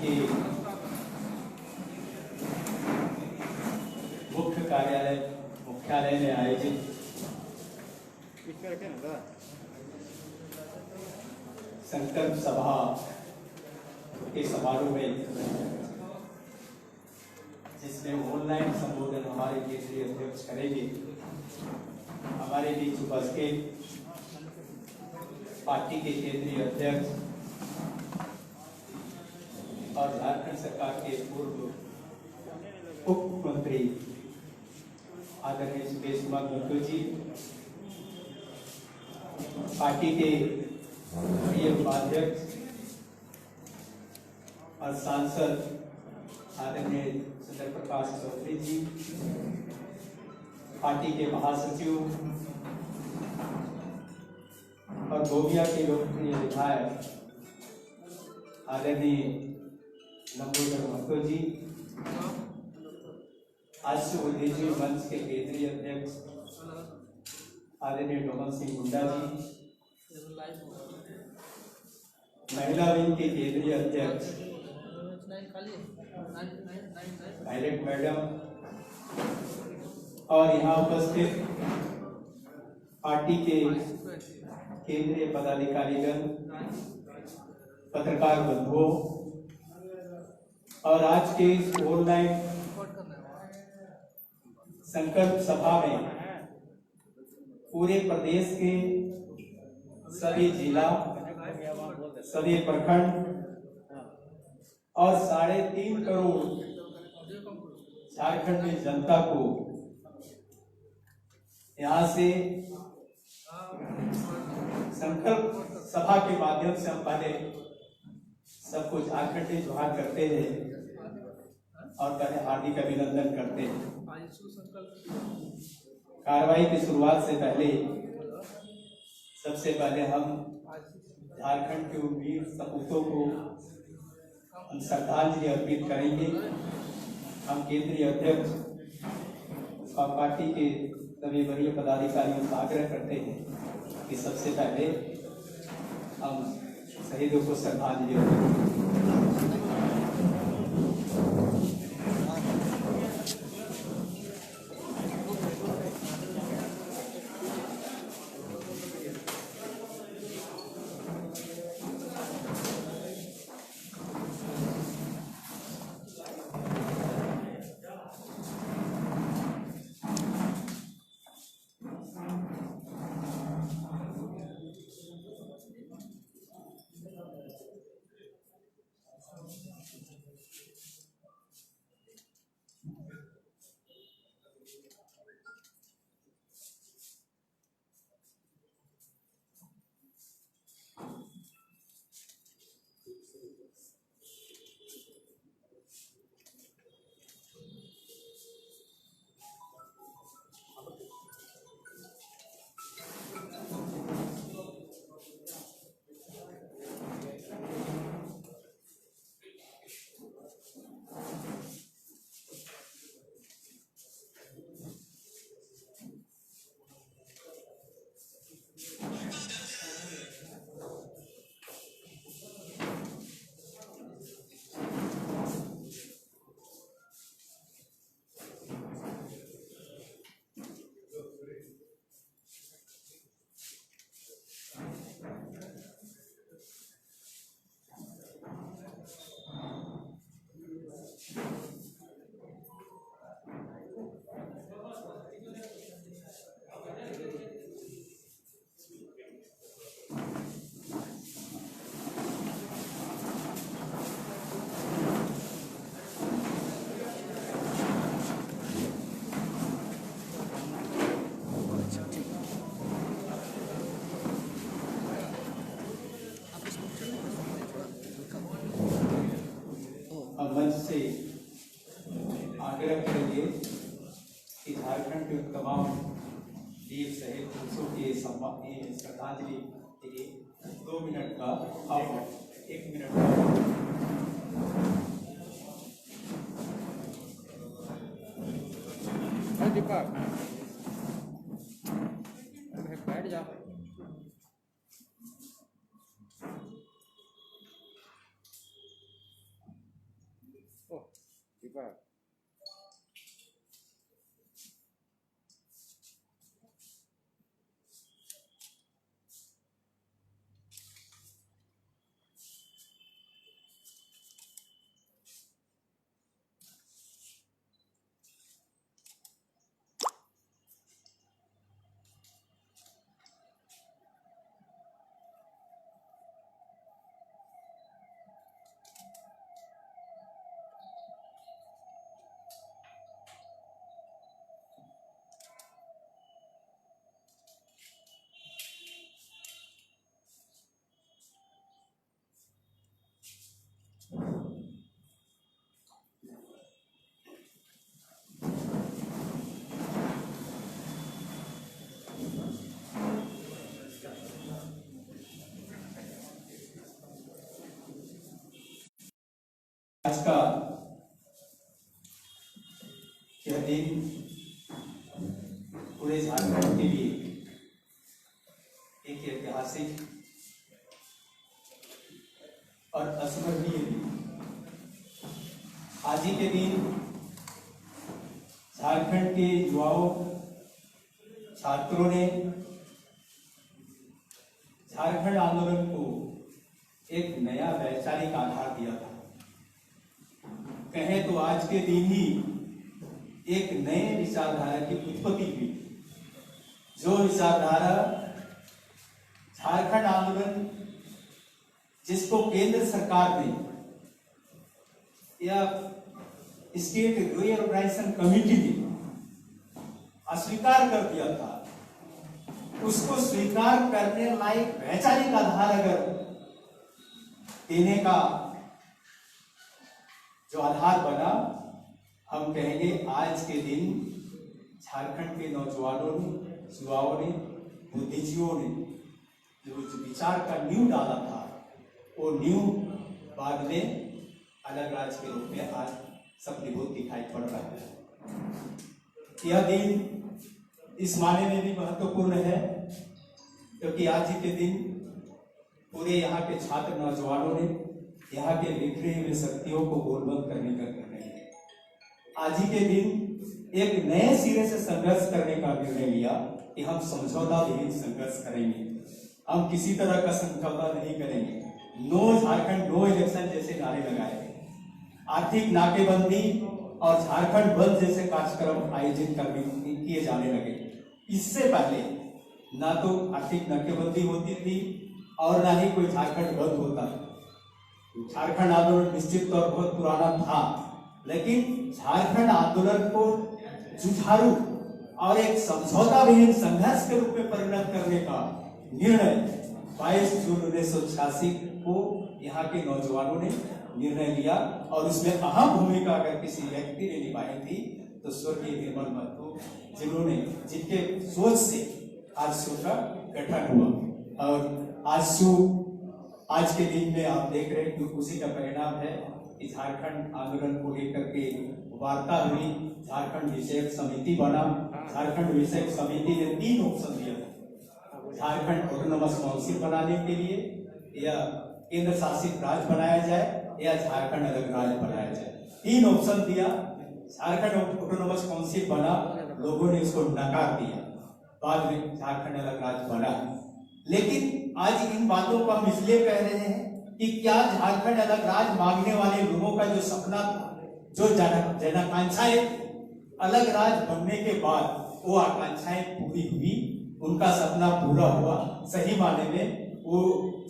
के मुख्यालय में आयोजित संकल्प सभा के समारोह में, जिसमें ऑनलाइन संबोधन हमारे केंद्रीय अध्यक्ष करेंगे, हमारे बीच उपस्थित पार्टी के केंद्रीय अध्यक्ष और झारखंड सरकार के पूर्व उप मुख्यमंत्री आदरणीय सुरेश कुमार महतो जी, पार्टी के प्रिय उपाध्यक्ष और सांसद आदरणीय चंद्र प्रकाश चौधरी जी, पार्टी के महासचिव और गोमिया के लोकप्रिय विधायक आदरणीय लंबोदर महतो जी, आशु बुद्धिजीवी मंच के केंद्रीय अध्यक्ष आदरणीय डोमन सिंह मुंडा जी, महिला विंग के केंद्रीय अध्यक्ष पायलट मैडम और यहाँ उपस्थित पार्टी के केंद्रीय पदाधिकारीगण, पत्रकार बंधुओं और आज के इस ऑनलाइन संकल्प सभा में पूरे प्रदेश के सभी जिला, सभी प्रखंड और 3.5 करोड़ झारखंड में जनता को यहाँ से संकल्प सभा के माध्यम से हम पहले सबको झारखंडी जोहार करते हैं और पहले हार्दिक अभिनंदन करते हैं। कार्रवाई की शुरुआत से पहले सबसे पहले हम झारखंड के वीर सपूतों को श्रद्धांजलि अर्पित करेंगे। हम केंद्रीय अध्यक्ष और पार्टी के सभी वरीय पदाधिकारियों से आग्रह करते हैं कि सबसे पहले हम शहीदों को श्रद्धांजलि अर्पित करें। से आग्रह करेंगे कि झारखंड के तमाम वीर शहीद पुरुषों के श्रद्धांजलि के लिए 2 मिनट का 1 मिनट का बैठ जाओ। आज का यह दिन पूरे झारखंड के लिए एक ऐतिहासिक और अस्मरणीय दिन। आज ही के दिन झारखंड के युवाओं छात्रों ने झारखंड आंदोलन को एक नया वैचारिक आधार दिया था। कहें तो आज के दिन ही एक नए विचारधारा की उत्पत्ति हुई, जो विचारधारा झारखंड आंदोलन, जिसको केंद्र सरकार ने या स्टेट रीऑर्गेनाइजेशन कमेटी ने अस्वीकार कर दिया था, उसको स्वीकार करने लायक वैचारिक आधार अगर देने का जो आधार बना, हम कहेंगे आज के दिन झारखंड के नौजवानों ने, युवाओं ने, बुद्धिजीवियों ने जो विचार का नींव डाला था, वो नींव बाद में अलग राज्य के रूप में आज सफलीभूत दिखाई पड़ रहा है। यह दिन इस मायने में भी महत्वपूर्ण है क्योंकि आज ही के दिन पूरे यहाँ के छात्र नौजवानों ने यहाँ के बिखरे हुए शक्तियों को गोलबंद करने का निर्णय लिया। आज ही के दिन एक नए सिरे से संघर्ष करने का निर्णय लिया कि हम समझौता विहीन संघर्ष करेंगे, हम किसी तरह का समझौता नहीं करेंगे। नो झारखंड नो इलेक्शन जैसे नारे लगाए गए, आर्थिक नाकेबंदी और झारखंड बंद जैसे कार्यक्रम आयोजित किए जाने लगे। इससे पहले ना तो आर्थिक नाकेबंदी होती थी और ना ही कोई झारखंड बंद होता। झारखंड आंदोलन निश्चित तौर बहुत पुराना था, लेकिन झारखंड आंदोलन को जुझारू और एक समझौता विहीन संघर्ष के रूप में परिणत करने का निर्णय 22 जून 1986 को यहाँ के नौजवानों ने निर्णय लिया और उसमें अहम भूमिका अगर किसी व्यक्ति ने निभाई थी तो स्वर्गीय निर्मल महतो, जिनके सोच से आजसू का गठन हुआ। और आज के दिन में आप देख रहे हैं कि उसी का परिणाम है कि झारखंड आंदोलन को लेकर के वार्ता हुई, झारखंड विषयक समिति बना। झारखंड विषयक समिति ने 3 ऑप्शन दिया था, झारखंड ऑटोनोमस काउंसिल बनाने के लिए, या केंद्र शासित राज्य बनाया जाए, या झारखंड अलग राज्य बनाया जाए। 3 ऑप्शन दिया। झारखंड ऑटोनोमस काउंसिल बना, लोगों ने उसको नकार दिया, बाद में झारखंड अलग राज्य बना। लेकिन आज इन बातों को हम इसलिए कह रहे हैं कि क्या झारखंड अलग राज्य मांगने वाले लोगों का जो सपना था, जो जनाकांक्षाएं अलग राज्य बनने के बाद वो आकांक्षाएं पूरी हुई, उनका सपना पूरा हुआ। सही माने में वो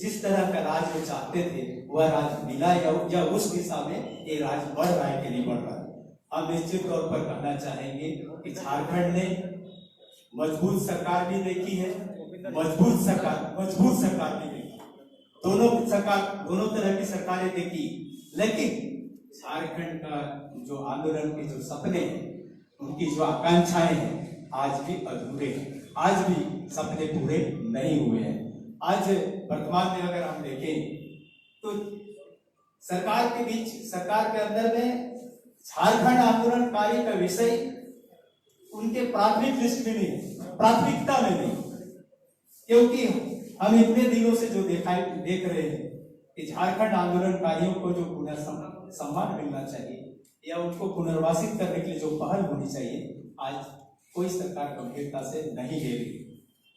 जिस तरह का राज्य वो चाहते थे वह राज्य मिला, या उस दिशा में ये राज्य बढ़ रहा है कि नहीं बढ़ रहा है। हम निश्चित तौर पर कहना चाहेंगे कि झारखंड ने मजबूत सरकार भी देखी है, मजबूत सरकार भी देखी, दोनों तरह की सरकारें देखी, लेकिन झारखंड का जो आंदोलन के जो सपने हैं, उनकी जो आकांक्षाएं हैं, आज भी अधूरे हैं, आज भी सपने पूरे नहीं हुए हैं। आज वर्तमान में अगर हम देखें तो सरकार के अंदर में झारखंड आंदोलनकारी का विषय उनके प्राथमिक लिस्ट में नहीं, प्राथमिकता में नहीं, क्योंकि हम इतने दिनों से जो देख रहे हैं कि झारखंड आंदोलनकारियों को जो सम्मान मिलना चाहिए या उनको पुनर्वासित करने के लिए जो पहल होनी चाहिए, आज कोई सरकार गंभीरता से नहीं ले रही।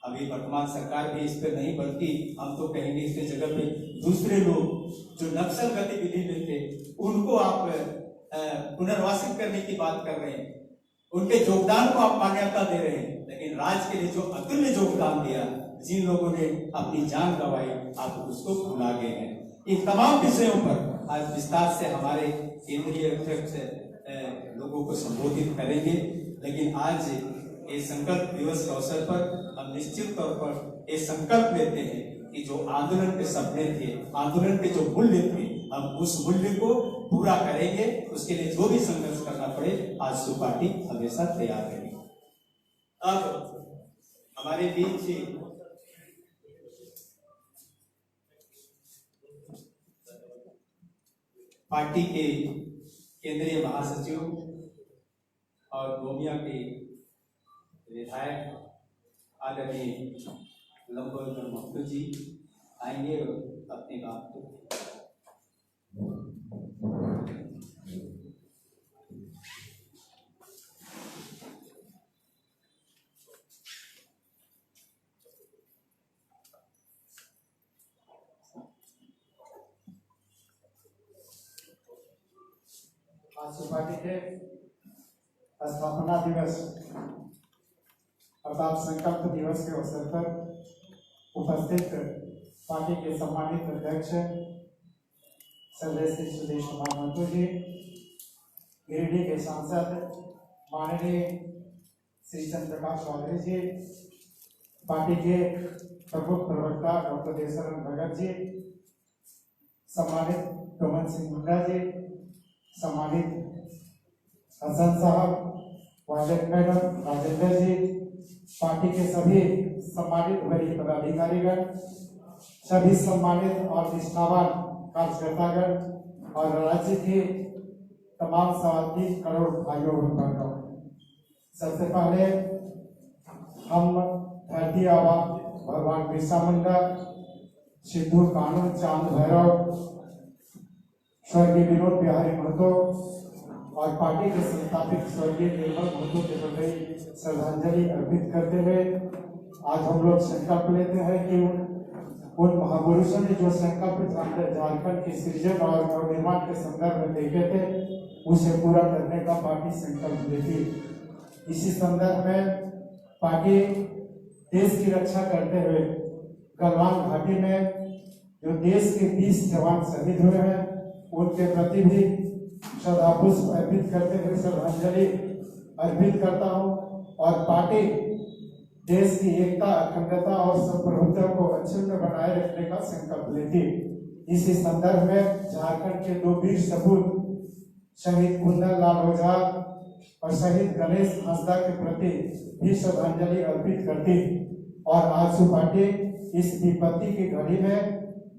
अभी वर्तमान सरकार भी इस पर नहीं, बल्कि हम तो कहेंगे इसके जगह पे दूसरे लोग जो नक्सल गतिविधि में थे उनको आप पुनर्वासित करने की बात कर रहे हैं, उनके योगदान को आप मान्यता दे रहे हैं। लेकिन राज्य के लिए जो अतुल्य योगदान दिया, जिन लोगों ने अपनी जान गंवाई, आप उसको भुला गए हैं। इन तमाम विषयों पर आज विस्तार से हमारे केंद्रीय अध्यक्ष लोगों को संबोधित करेंगे। लेकिन आज ये संकल्प दिवस के अवसर पर हम निश्चित तौर पर ये संकल्प लेते हैं कि जो आंदोलन के सपने थे, आंदोलन के जो मूल्य थे, हम उस मूल्य को पूरा करेंगे। उसके लिए जो भी संघर्ष करना पड़े, आजसू पार्टी हमेशा तैयार रहेगी। अब हमारे बीच पार्टी के केंद्रीय महासचिव और गोमिया के विधायक आदरणीय लंबोदर महतो जी आएंगे और अपनी बात को आजसू पार्टी के स्थापना दिवस अर्थात संकल्प दिवस के अवसर पर उपस्थित पार्टी के सम्मानित अध्यक्ष श्री सुदेश कुमार महतो जी, गिरिडीह के सांसद माननीय श्री चंद्रप्रकाश चौधरी जी, पार्टी के प्रमुख प्रवक्ता डॉक्टर देवसरन भगत जी, सम्मानित डोमन सिंह मुंडा जी, सम्मानित हसन साहब, वाजद मैडम, राजेंद्र जी, पार्टी के सभी सम्मानित वरीय पदाधिकारीगण, सभी सम्मानित और निष्ठावान कार्यकर्तागण और राज्य के तमाम सवाल करोड़ भाइयों और बहनों, सबसे पहले हम धरती आबा भगवान बिरसा मुंडा, सिद्धू कानू, चांद भैरव, स्वर्गीय विनोद बिहारी महतो और पार्टी के संस्थापक स्वर्गीय निर्मल महतो के प्रति श्रद्धांजलि अर्पित करते हुए आज हम लोग संकल्प लेते हैं कि उन महापुरुषों ने जो संकल्प झारखंड के सृजन और नवनिर्माण के संदर्भ में देखे थे, उसे पूरा करने का पार्टी संकल्प लेती। इसी संदर्भ में पार्टी देश की रक्षा करते हुए गलवान घाटी में जो देश के 20 जवान शहीद हुए हैं, उनके प्रति भी श्रद्धापुष्प अर्पित करते हुए श्रद्धांजलि अर्पित करता हूं और पार्टी देश की एकता, अखंडता और संप्रभुता को अक्षुण्ण बनाए रखने का संकल्प लेती। इसी संदर्भ में झारखंड के 2 वीर सपूत शहीद कुंदन लाल ओझा और शहीद गणेश हांसदा के प्रति भी श्रद्धांजलि अर्पित करती और आजसू पार्टी इस विपत्ति की घड़ी में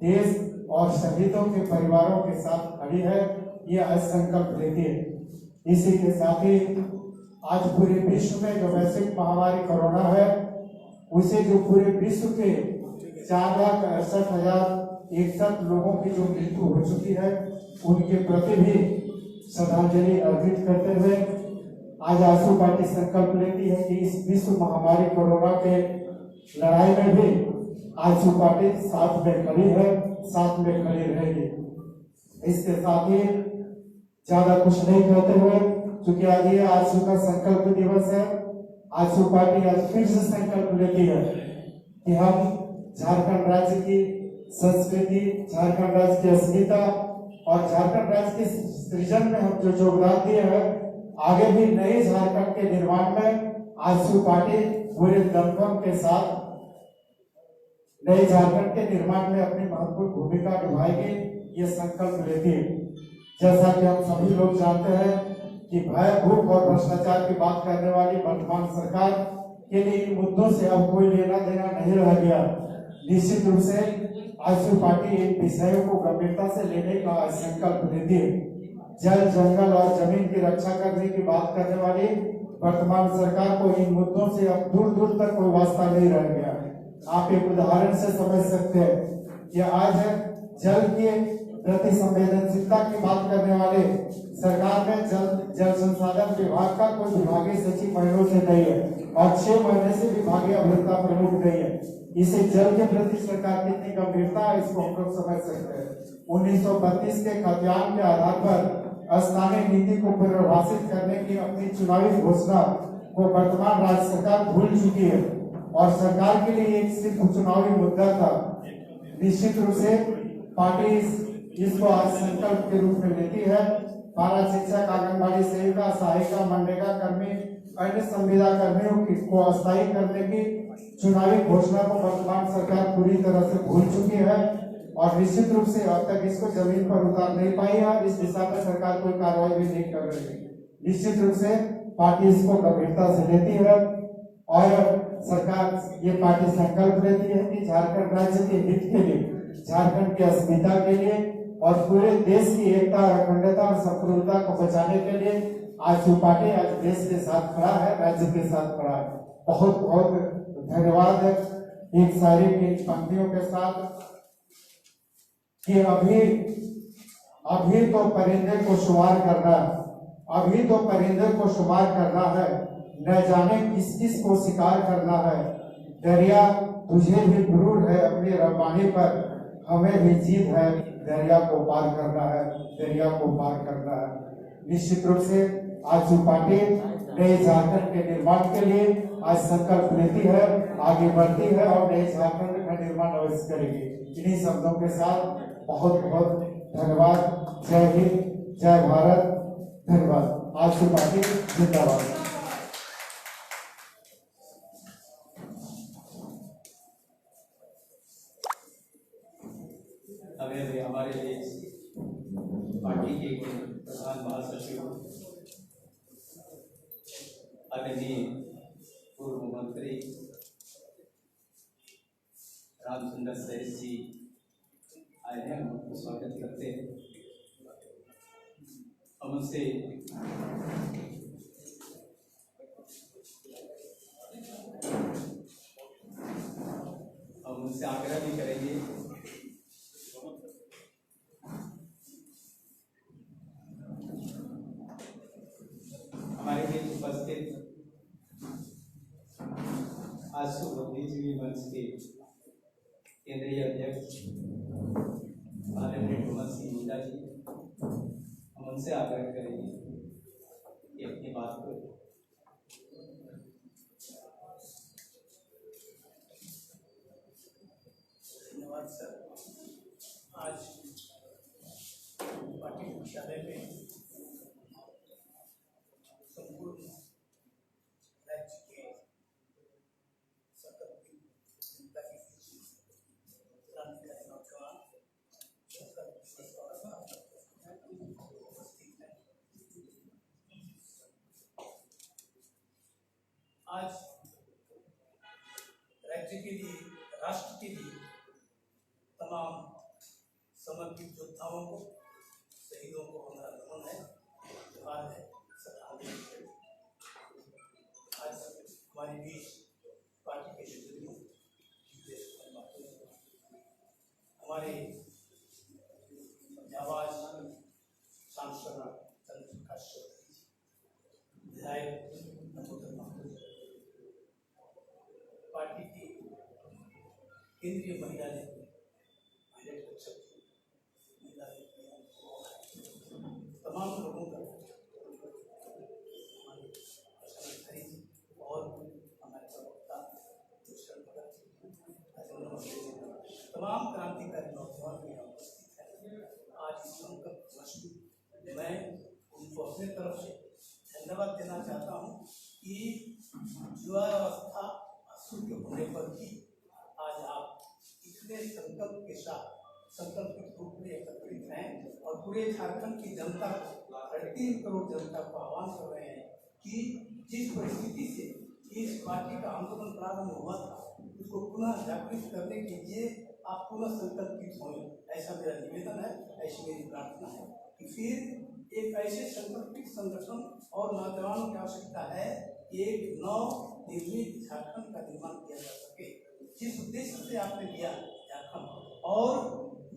देश और शहीदों के परिवारों के साथ खड़ी है, ये आज संकल्प लेती है। इसी के साथ ही आज पूरे विश्व में जो वैश्विक महामारी कोरोना है, उसे जो पूरे विश्व के 4,68,061 लोगों की जो मृत्यु हो चुकी है, उनके प्रति भी श्रद्धांजलि अर्पित करते हुए आज आजसू पार्टी संकल्प लेती है कि इस विश्व महामारी कोरोना के लड़ाई में भी आजसू पार्टी साथ में खड़ी है, साथ में खड़ी रहेगी। इसके साथ ही ज्यादा कुछ नहीं कहते हुए, क्योंकि आज ये आजसू का संकल्प दिवस है, आजसू पार्टी आज फिर से संकल्प लेती है कि हम झारखंड राज्य की संस्कृति, झारखंड राज्य की अस्मिता और झारखंड राज्य के सृजन में हम जो योगदान दिए हैं, आगे भी नए झारखंड के निर्माण में आजसू पार्टी पूरे दमखम के साथ नए झारखंड के निर्माण में अपनी महत्वपूर्ण भूमिका निभाएगी, ये संकल्प लेती है। जैसा कि हम सभी लोग जानते हैं कि भय, भूख और भ्रष्टाचार की बात करने वाली वर्तमान सरकार के लिए इन मुद्दों से अब कोई लेना देना नहीं रह गया। निश्चित रूप से आजसू पार्टी इन विषयों को गंभीरता से लेने का संकल्प लेती है। जल, जंगल और जमीन की रक्षा करने की बात करने वाली वर्तमान सरकार को इन मुद्दों से अब दूर दूर तक कोई वास्ता नहीं रह गया। आप एक उदाहरण से समझ सकते हैं कि आज जल के प्रति संवेदनशीलता की बात करने वाले सरकार ने जल संसाधन विभाग का कोई विभागीय सचिव महीनों से नहीं है और 6 महीने से विभागीय अभियंता प्रमुख नहीं है। इसे जल के प्रति सरकार की कितनी गंभीरता है इसको हम लोग समझ सकते हैं। 1932 के खतियान के आधार पर स्थानीय नीति को परिभाषित करने की अपनी चुनावी घोषणा को वर्तमान राज्य सरकार भूल चुकी है और सरकार के लिए एक सिर्फ चुनावी मुद्दा था। निश्चित रूप से पार्टी इसको आज संकल्प के रूप में लेती है। पारा शिक्षक, आंगनबाड़ी सेविका, सहायिका, मनरेगा कर्मी, अन्य संविदा कर्मियों को अस्थायी करने की चुनावी घोषणा को वर्तमान सरकार पूरी तरह से भूल चुकी है और निश्चित रूप से अब तक इसको जमीन पर उतार नहीं पाई है। इस दिशा में सरकार कोई कार्रवाई भी नहीं कर रही है। निश्चित रूप से पार्टी इसको गंभीरता से लेती है और सरकार ये पार्टी संकल्प लेती है कि झारखंड राज्य के हित के लिए, झारखंड की अस्मिता के लिए और पूरे देश की एकता, अखंडता और संप्रभुता को बचाने के लिए आज जो पार्टी आज देश के साथ खड़ा है, राज्य के साथ खड़ा है। बहुत बहुत धन्यवाद है एक शायरी की पंक्तियों के साथ कि अभी तो परिंदे को शुमार करना, अभी तो परिंदे को शुमार करना है, न जाने किस किस को शिकार करना है। दरिया तुझे भी गुरूर है अपनी रवानी पर, हमें भी जीत है दरिया को पार करना है, दरिया को पार करना है। निश्चित रूप से आज जो पार्टी नए झारखंड के निर्माण के लिए आज संकल्प लेती है, आगे बढ़ती है और नए झारखंड का निर्माण अवश्य करेगी। इन्हीं शब्दों के साथ बहुत बहुत धन्यवाद। जय हिंद, जय भारत, धन्यवाद। आज की पार्टी जिंदाबाद। अभी हमारे देश पार्टी के प्रधान महासचिव आदरणीय पूर्व मंत्री रामचंद्र सैस जी आए हैं, हम उनको स्वागत करते हैं। हम उनसे आग्रह भी करेंगे हमारे बीच उपस्थित आशु बुद्धिजीवी मंच के केंद्रीय अध्यक्ष आदरणीय कुमार सिंह मीणा जी, हम उनसे आग्रह करेंगे कि अपनी बात को धन्यवाद सर। आज पार्टी मुख्यालय में संपूर्ण राज्य के सकल जनता की क्रांतिकारी नौजवान उपस्थित है। आज राज्य के लिए, राष्ट्र के लिए तमाम समर्पित योद्धाओं को, शहीदों को हमारा नमन है, जोहार है, श्रद्धांजलि है। आज हमारे बीच पार्टी के सदस्यों, हमारे जाबाज सांसद चंद्रप्रकाश चौधरी, विधायक नमोदर महमूद, पार्टी की केंद्रीय महिला तमाम लोगों का, और हमारे प्रवक्ता तमाम क्रांतिकारी नौजवान भी यहाँ उपस्थित हैं। आज इस संकल्प मजबूत मैं उनको अपने तरफ से धन्यवाद देना चाहता हूँ कि युवावस्था अशुद्ध होने पर भी आज आप इतने संकल्प के साथ संकल्पित रूप में एकत्रित हैं और पूरे झारखंड की जनता को, 3 करोड़ जनता को आह्वान कर रहे हैं कि जिस परिस्थिति से इस पार्टी का आंदोलन प्रारंभ हुआ था उसको पुनः जागृत करने के लिए आप पुनः संकल्पित हों, ऐसा मेरा निवेदन है, ऐसी मेरी प्रार्थना है कि फिर एक ऐसे संकल्पित संगठन और नौजवानों की आवश्यकता है कि एक नव निर्मित झारखंड का निर्माण किया जा सके। जिस उद्देश्य से आपने लिया झारखंड, और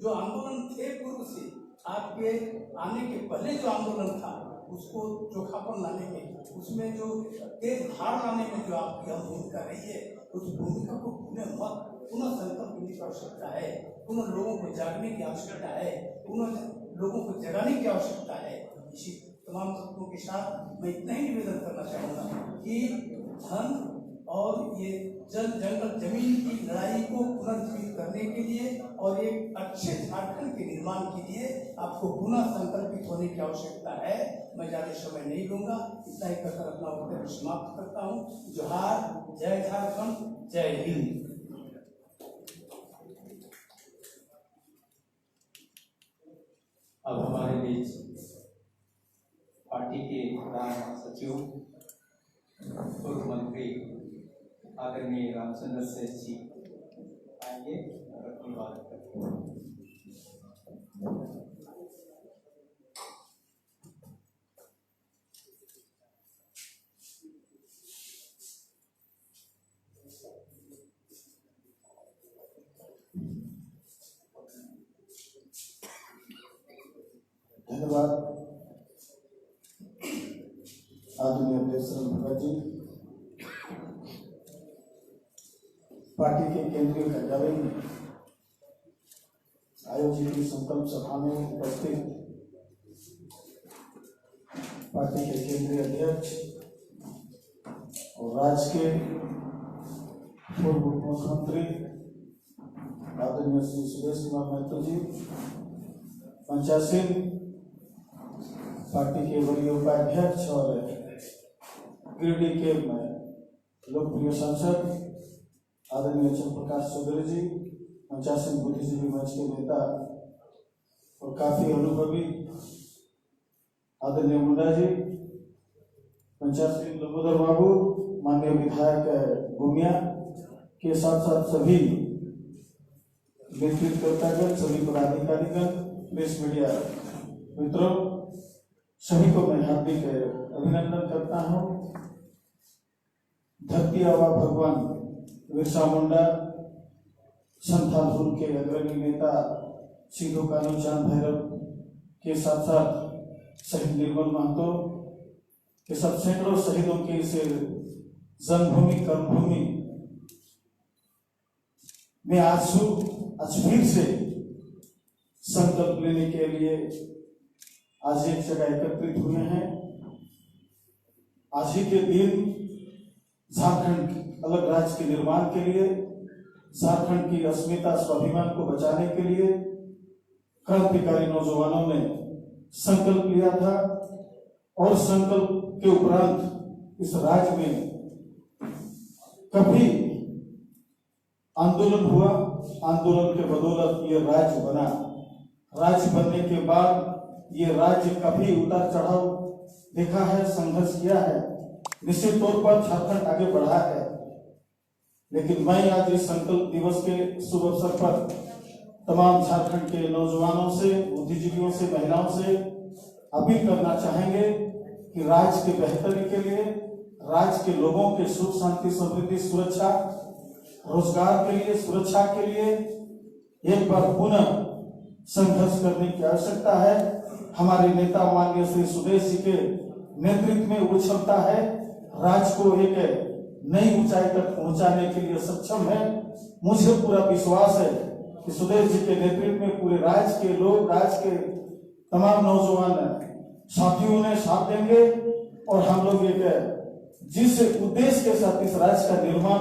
जो आंदोलन थे पूर्व से, आपके आने के पहले जो आंदोलन था उसको चोखापन लाने में, उसमें जो तेज धार लाने में जो आपकी हम भूमिका रही है, उस भूमिका को पुनः संकल्प करने की आवश्यकता है, पुनः लोगों को जागने की आवश्यकता है, पुनः लोगों को जगाने की आवश्यकता है। इसी तमाम तत्वों के साथ मैं इतना ही निवेदन करना चाहूँगा कि धन और ये जंगल जमीन की लड़ाई को पुनर्जीवित करने के लिए और एक अच्छे झारखंड के निर्माण के लिए आपको पुनः संकल्पित होने की आवश्यकता है। मैं ज्यादा समय नहीं लूंगा, इतना ही कहकर अपना वक्तव्य समाप्त करता हूँ। जोहार, जय झारखंड, जय हिंद। अब हमारे बीच पार्टी के प्रधान महासचिव पूर्व मंत्री आदरणीय रामचंद्र सेठ जी आएंगे और अपनी बात करेंगे। धन्यवाद आदरणीय अध्यक्ष भगत जी। पार्टी के केंद्रीय कार्यालय में आयोजित इस संकल्प सभा में उपस्थित पार्टी के केंद्रीय अध्यक्ष और राज्य के पूर्व मुख्यमंत्री आदरणीय श्री सुरेश कुमार महतो जी, पंचायत पार्टी के वरीय उपाध्यक्ष और गिरिडीह के लोकप्रिय सांसद आदरणीय चंद्रप्रकाश चौधरी जी, पंचायत बुद्धिजीवी मंच के नेता और काफी अनुभवी आदरणीय मुंडा जी, पंचायत लंबोदर बाबू, माननीय विधायक गुमिया के साथ साथ सभी नेतृत्वगण, सभी पदाधिकारीगण, प्रेस मीडिया मित्रों, सभी को मैं हार्दिक अभिनंदन करता हूं। धरती आबा भगवान बिरसा मुंडा, संथाल हुल के अग्रणी नेता सिद्धू कानू चांद भैरव के साथ साथ शहीद निर्मल महतो के साथ सैकड़ों शहीदों के इस जन्मभूमि कर्मभूमि में आज फिर से संकल्प लेने के लिए आज एक जगह एकत्रित हुए हैं। आज ही के दिन झारखंड अलग राज्य के निर्माण के लिए, झारखंड की अस्मिता स्वाभिमान को बचाने के लिए क्रांतिकारी नौजवानों ने संकल्प लिया था और संकल्प के उपरांत इस राज्य में कभी आंदोलन हुआ, आंदोलन के बदौलत ये राज्य बना। राज्य बनने के बाद ये राज्य कभी उतार चढ़ाव देखा है, संघर्ष किया है, निश्चित तौर पर झारखंड आगे बढ़ा है। लेकिन मैं आज इस संकल्प दिवस के शुभ अवसर पर तमाम झारखंड के नौजवानों से, बुद्धिजीवियों से, महिलाओं से अपील करना चाहेंगे कि राज्य के बेहतरी के लिए, राज्य के लोगों के सुख शांति समृद्धि सुरक्षा रोजगार के लिए, सुरक्षा के लिए एक बार पुनः संघर्ष करने की आवश्यकता है। हमारे नेता माननीय श्री सुदेश जी के नेतृत्व में वो क्षमता है, राज्य को एक नई ऊंचाई तक पहुंचाने के लिए सक्षम है। मुझे पूरा विश्वास है कि सुदेश जी के नेतृत्व में पूरे राज्य के लोग, राज्य के तमाम नौजवान साथियों ने साथ देंगे और हम लोग एक जिस उद्देश्य के साथ इस राज्य का निर्माण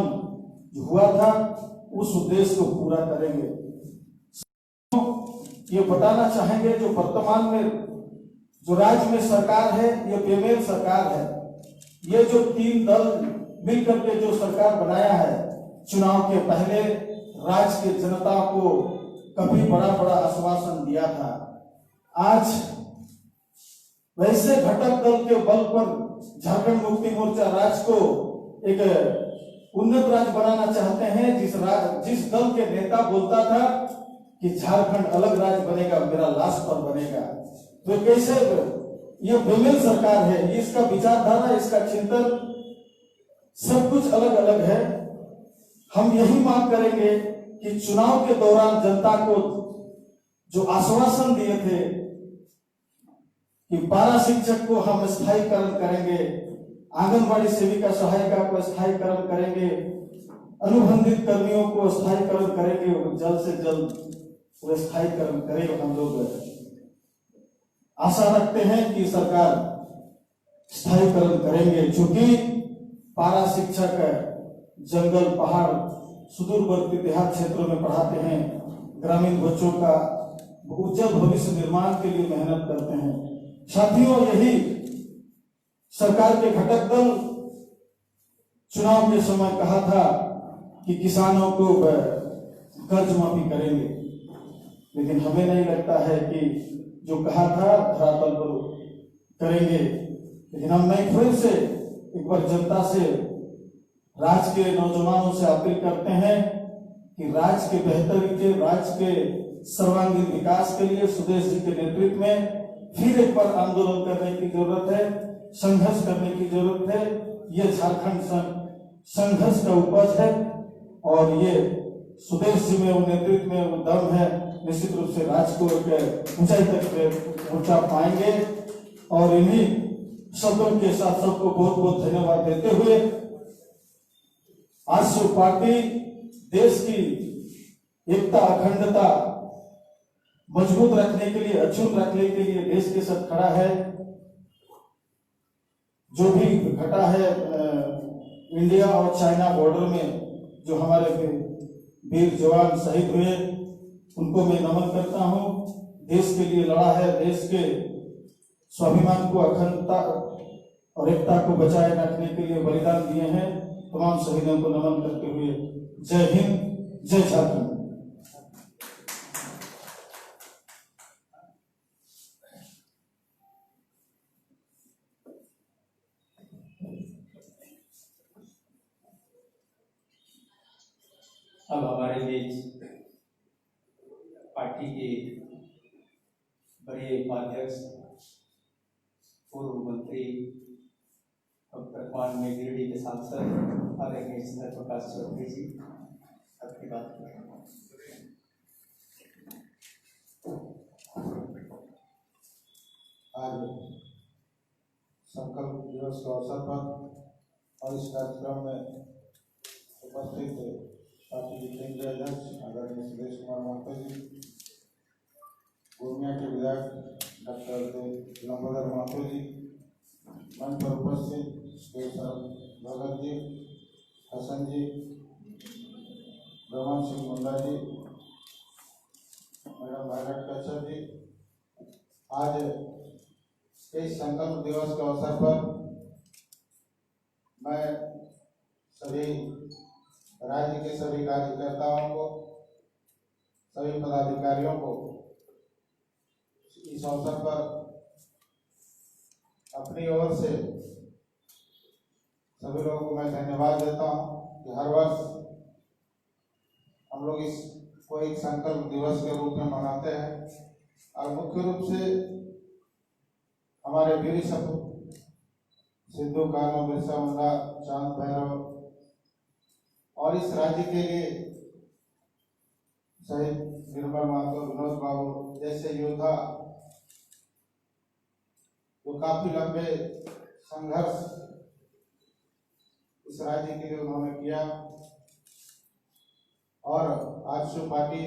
जो हुआ था उस उद्देश्य को पूरा करेंगे। ये बताना चाहेंगे जो वर्तमान में जो राज्य में सरकार है ये बेमेल सरकार है। ये जो तीन दल मिलकर के जो सरकार बनाया है, चुनाव के पहले राज्य के जनता को कभी बड़ा बड़ा आश्वासन दिया था। आज वैसे घटक दल के बल पर झारखंड मुक्ति मोर्चा राज्य को एक उन्नत राज्य बनाना चाहते हैं। जिस दल के नेता बोलता था कि झारखंड अलग राज्य बनेगा, मेरा लाश पर बनेगा, तो कैसे ये बेमेल सरकार है। इसका विचारधारा, इसका चिंतन सब कुछ अलग अलग है। हम यही मांग करेंगे कि चुनाव के दौरान जनता को जो आश्वासन दिए थे कि पारा शिक्षक को हम स्थायीकरण करेंगे, आंगनबाड़ी सेविका सहायिका को स्थायीकरण करेंगे, अनुबंधित कर्मियों को स्थायीकरण करेंगे, वो जल्द से जल्द वो स्थायीकरण करेंगे। हम लोग आशा रखते हैं कि सरकार स्थायीकरण करेंगे, चूंकि पारा शिक्षक जंगल, पहाड़, सुदूरवर्ती देहात क्षेत्रों में पढ़ाते हैं, ग्रामीण बच्चों का उज्जवल भविष्य निर्माण के लिए मेहनत करते हैं। साथियों, यही सरकार के घटक दल चुनाव के समय कहा था कि किसानों को कर्ज माफी करेंगे, लेकिन हमें नहीं लगता है कि जो कहा था धरातल पर करेंगे। लेकिन हम मैं फिर से एक बार जनता से, राज्य के नौजवानों से अपील करते हैं कि राज्य के बेहतरी के, राज्य के सर्वांगीण विकास के लिए सुदेश जी के नेतृत्व में फिर एक बार आंदोलन करने की जरूरत है, संघर्ष करने की जरूरत है। ये झारखंड संघर्ष का उपज है और ये सुदेश जी में वो नेतृत्व में वो दम है, निश्चित रूप से राज्य को एक ऊंचाई तक पहुंचा पाएंगे। और इन्हीं शब्दों के साथ सबको बहुत बहुत धन्यवाद देते हुए आजसू पार्टी देश की एकता, अखंडता मजबूत रखने के लिए, अक्षुण्ण रखने के लिए देश के साथ खड़ा है। जो भी घटा है इंडिया और चाइना बॉर्डर में, जो हमारे वीर जवान शहीद हुए, उनको मैं नमन करता हूं। देश के लिए लड़ा है, देश के स्वाभिमान को, अखंडता और एकता को बचाए रखने के लिए बलिदान दिए हैं। तमाम शहीदों को नमन करते हुए जय हिंद, जय झारखंड। अब हमारे बीच पार्टी के बड़े उपाध्यक्ष, पूर्व मंत्री और वर्तमान में गिरिडीह के सांसद आदरणीय प्रकाश चौधरी जी आपकी बात करें। आज संकल्प दिवस के अवसर पर और इस कार्यक्रम में उपस्थित पार्टी के केंद्रीय अध्यक्ष आदरणीय सुदेश कुमार महतो जी, पूर्णिया के विधायक डॉक्टर लंबोदर महतो जी, मंच पर उपस्थित भगत जी, हसन जी, रमन सिंह मुंडा जी, मैडम भारत कच्छप जी, आज इस संकल्प दिवस के अवसर पर मैं सभी राज्य के सभी कार्यकर्ताओं को, सभी पदाधिकारियों को इस अवसर पर अपनी ओर से सभी लोगों को मैं धन्यवाद देता हूं कि हर वर्ष हम लोग इसको एक संकल्प दिवस के रूप में मनाते हैं। और मुख्य रूप से हमारे वीर सपूत सिद्धू कान्हू बिरसा मुंडा, चांद भैरव और इस राज्य के लिए शहीद निर्मल महतो, विनोद बाबू जैसे योद्धा जो काफी लंबे संघर्ष इस राज्य के लिए उन्होंने किया। और आजसू पार्टी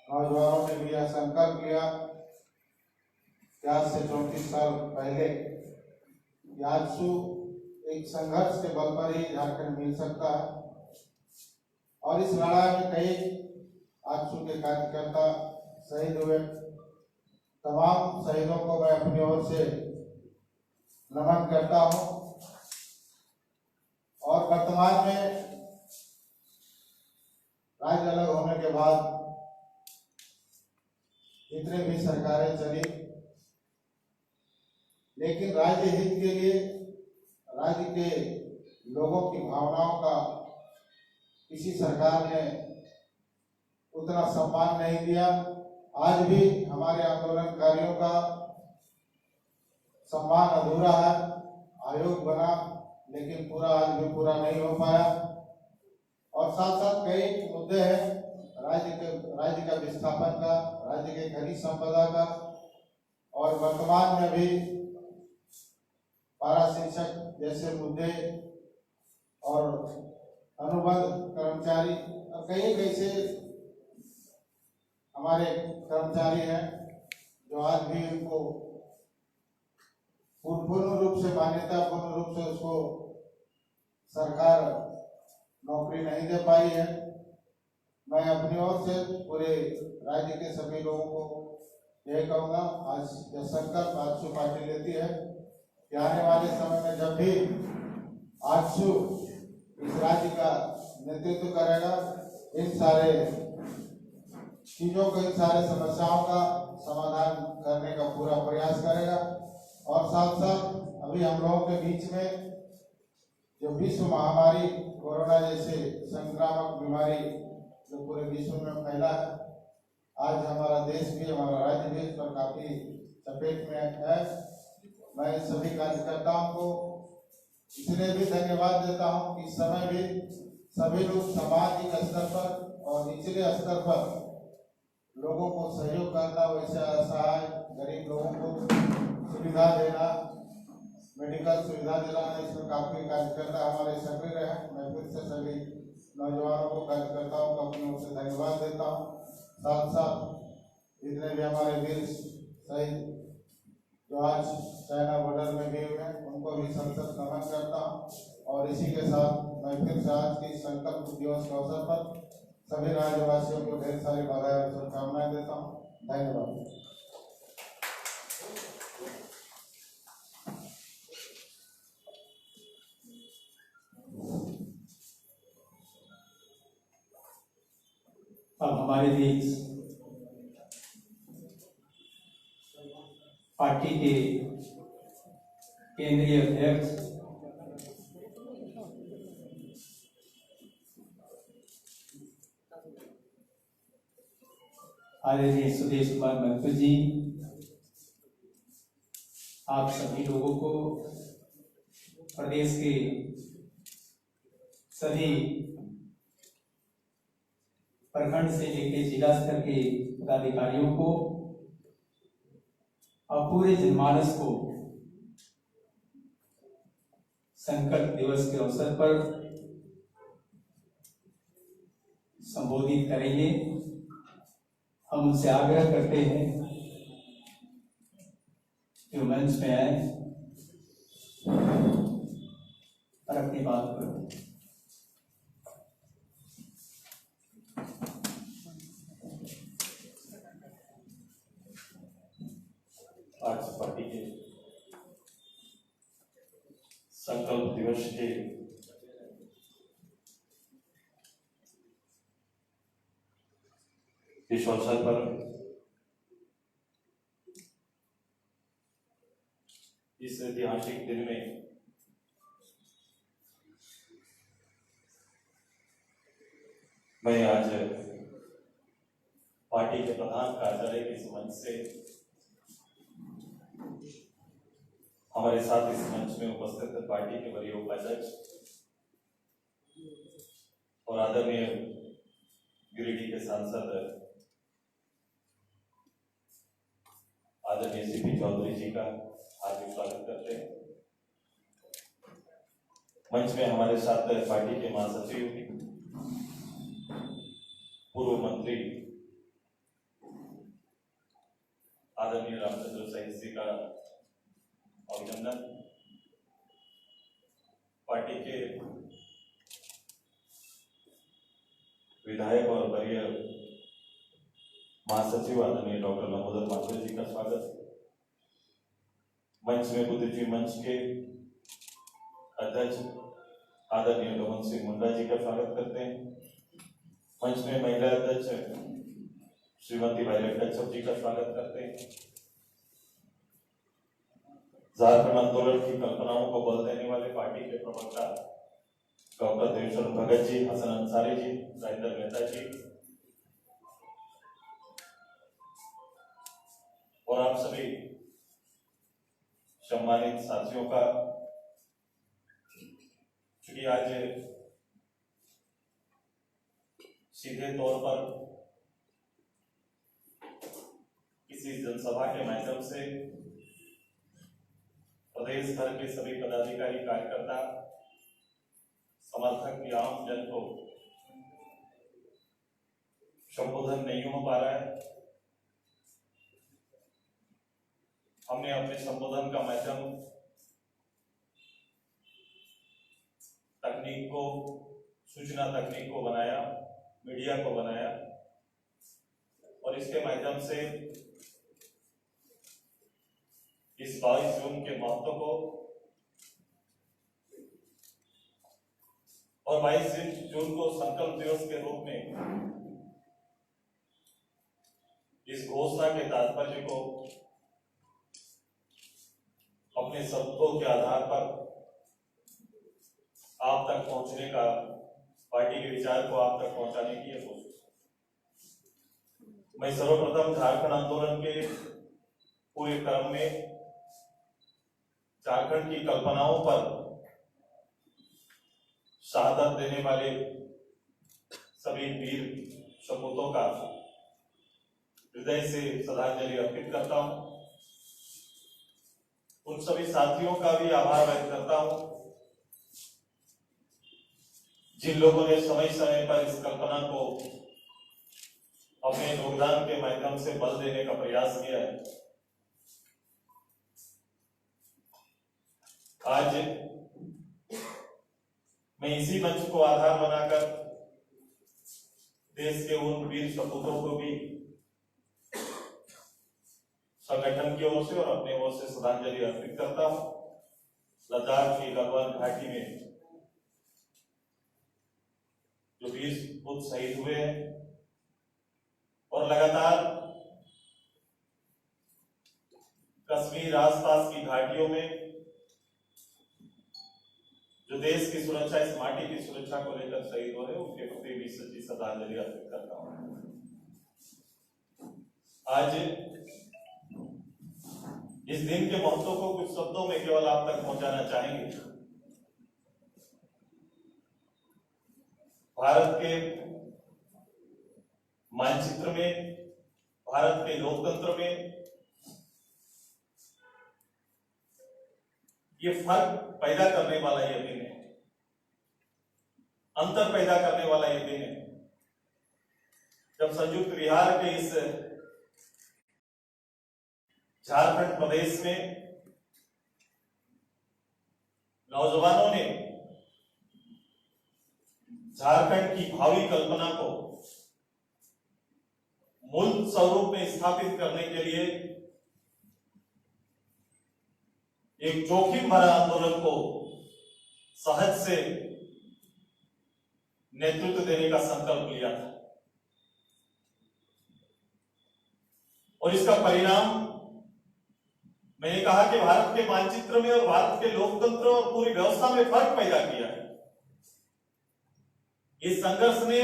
नौजवानों ने भी यह संकल्प लिया कि आज से 34 साल पहले आजसू एक संघर्ष के बल पर ही झारखंड मिल सकता है। और इस लड़ाई में कई आजसू के कार्यकर्ता शहीद हुए। तमाम शहीदों को मैं अपनी ओर से नमन करता हूं। और वर्तमान में राज्य अलग होने के बाद जितने भी सरकारें चली, लेकिन राज्य हित के लिए, राज्य के लोगों की भावनाओं का किसी सरकार ने उतना सम्मान नहीं दिया। आज भी हमारे आंदोलनकारियों का सम्मान अधूरा है। आयोग बना लेकिन पूरा आज भी पूरा नहीं हो पाया। और साथ साथ कई मुद्दे हैं राज्य का विस्थापन का, राज्य के खनिज संपदा का, और वर्तमान में भी पारा शिक्षक जैसे मुद्दे और अनुबंध कर्मचारी और कई कैसे हमारे कर्मचारी हैं जो आज भी उनको पूर्ण रूप से मान्यता, पूर्ण रूप से उसको सरकार नौकरी नहीं दे पाई है। मैं अपनी ओर से पूरे राज्य के सभी लोगों को यही कहूँगा, आज यह संकल्प आजसू पार्टी लेती है कि आने वाले समय में जब भी आजसू इस राज्य का नेतृत्व करेगा, इन सारे चीजों को, इन सारे समस्याओं का समाधान करने का पूरा प्रयास करेगा। और साथ साथ अभी हम लोगों के बीच में जो विश्व महामारी कोरोना जैसे संक्रामक बीमारी जो पूरे विश्व में फैला है, आज हमारा देश भी, हमारा राज्य भी इस पर काफी चपेट में है। मैं सभी कार्यकर्ताओं को इसलिए भी धन्यवाद देता हूं कि इस समय भी सभी लोग सामाजिक स्तर पर और निचले स्तर पर लोगों को सहयोग करना, वैसे असहाय गरीब लोगों को सुविधा देना, मेडिकल सुविधा दिलाना, इसमें काफी कार्यकर्ता हमारे सक्रिय रहे। मैं फिर से सभी नौजवानों को, कार्यकर्ताओं को अपनी ओर से धन्यवाद देता हूँ। साथ साथ जितने भी हमारे वीर शहीद जो आज चाइना बॉर्डर में भी हुए, उनको भी संसद नमन करता हूँ। और इसी के साथ मैं फिर से आज के संकल्प दिवस के अवसर पर सभी राज्यवासियों को ढेर सारी बधाई और शुभकामनाएं देता हूँ। धन्यवाद। अब हमारे बीच पार्टी के केंद्रीय अध्यक्ष आदरणीय सुदेश कुमार महतो जी, आप सभी लोगों को, प्रदेश के सभी प्रखंड से लेकर जिला स्तर के पदाधिकारियों को और पूरे जनमानस को संकल्प दिवस के अवसर पर संबोधित करेंगे। हम उनसे आग्रह करते हैं कि मंच में आए और अपनी बात करें। आज पार्टी के संकल्प दिवस के इस अवसर पर इस ऐतिहासिक दिन में मैं आज पार्टी के प्रधान कार्यालय के इस मंच से हमारे साथ इस मंच में उपस्थित पार्टी के वरीय उपाध्यक्ष और आदरणीय गिरिडीह के सांसद आदरणीय सीपी चौधरी जी का हार्दिक स्वागत करते हैं। मंच में हमारे साथ पार्टी के महासचिव, पूर्व मंत्री आदरणीय रामचंद्र सहित जी का अभिनंदन, पार्टी के विधायक और वरीय महासचिव आदरणीय डॉक्टर लंबोदर माथुर जी का स्वागत, मंच में बुद्धिजीवी मंच के अध्यक्ष आदरणीय डोमन सिंह मुंडा जी का स्वागत करते हैं। मंच में महिला अध्यक्ष श्रीमती वायलेट कच्छप जी का स्वागत करते हैं। झारखंड आंदोलन की कल्पनाओं को बल देने वाले पार्टी के प्रवक्ता डॉक्टर देवेश्वर भगत जी, हसन अंसारी जी, राजेंद्र मेहता जी और आप सभी सम्मानित साथियों का, चूंकि आज सीधे तौर पर इसी जनसभा के माध्यम से प्रदेश भर के सभी पदाधिकारी, कार्यकर्ता, समर्थक की आम जन को संबोधन नहीं हो पा रहा है। हमने अपने संबोधन का माध्यम तकनीक को, सूचना तकनीक को बनाया, मीडिया को बनाया और इसके माध्यम से इस 22 जून के महत्व को और 22 जून को संकल्प दिवस के रूप में इस घोषणा के तात्पर्य को अपने शब्दों के आधार पर आप तक पहुंचने का, पार्टी के विचार को आप तक पहुंचाने की यह कोशिश। मैं सर्वप्रथम झारखंड आंदोलन के पूरे क्रम में झारखंड की कल्पनाओं पर शहादत देने वाले सभी वीर सपूतों का हृदय से श्रद्धांजलि अर्पित करता हूं। उन सभी साथियों का भी आभार व्यक्त करता हूं जिन लोगों ने समय समय पर इस कल्पना को अपने योगदान के माध्यम से बल देने का प्रयास किया है। आज मैं इसी मंच को आधार बनाकर देश के उन वीर सपूतों को भी संगठन की ओर से और अपने ओर से श्रद्धांजलि अर्पित करता हूं। लद्दाख की गलवान घाटी में जो वीर सपूत शहीद हुए हैं और लगातार कश्मीर आसपास की घाटियों में जो देश की सुरक्षा, इस माटी की सुरक्षा को लेकर शहीद हो रहे हैं, उनके प्रति भी सच्ची श्रद्धांजलि अर्पित करता हूं। आज इस दिन के महत्व को कुछ शब्दों में केवल आप तक पहुंचाना चाहेंगे। भारत के मानचित्र में, भारत के लोकतंत्र में ये फर्क पैदा करने वाला ये दिन है, अंतर पैदा करने वाला ये दिन है जब संयुक्त बिहार के इस झारखंड प्रदेश में नौजवानों ने झारखंड की भावी कल्पना को मूल स्वरूप में स्थापित करने के लिए एक जोखिम भरा आंदोलन को सहज से नेतृत्व देने का संकल्प लिया था और इसका परिणाम मैंने कहा कि भारत के मानचित्र में और भारत के लोकतंत्र और पूरी व्यवस्था में फर्क पैदा किया है। इस संघर्ष ने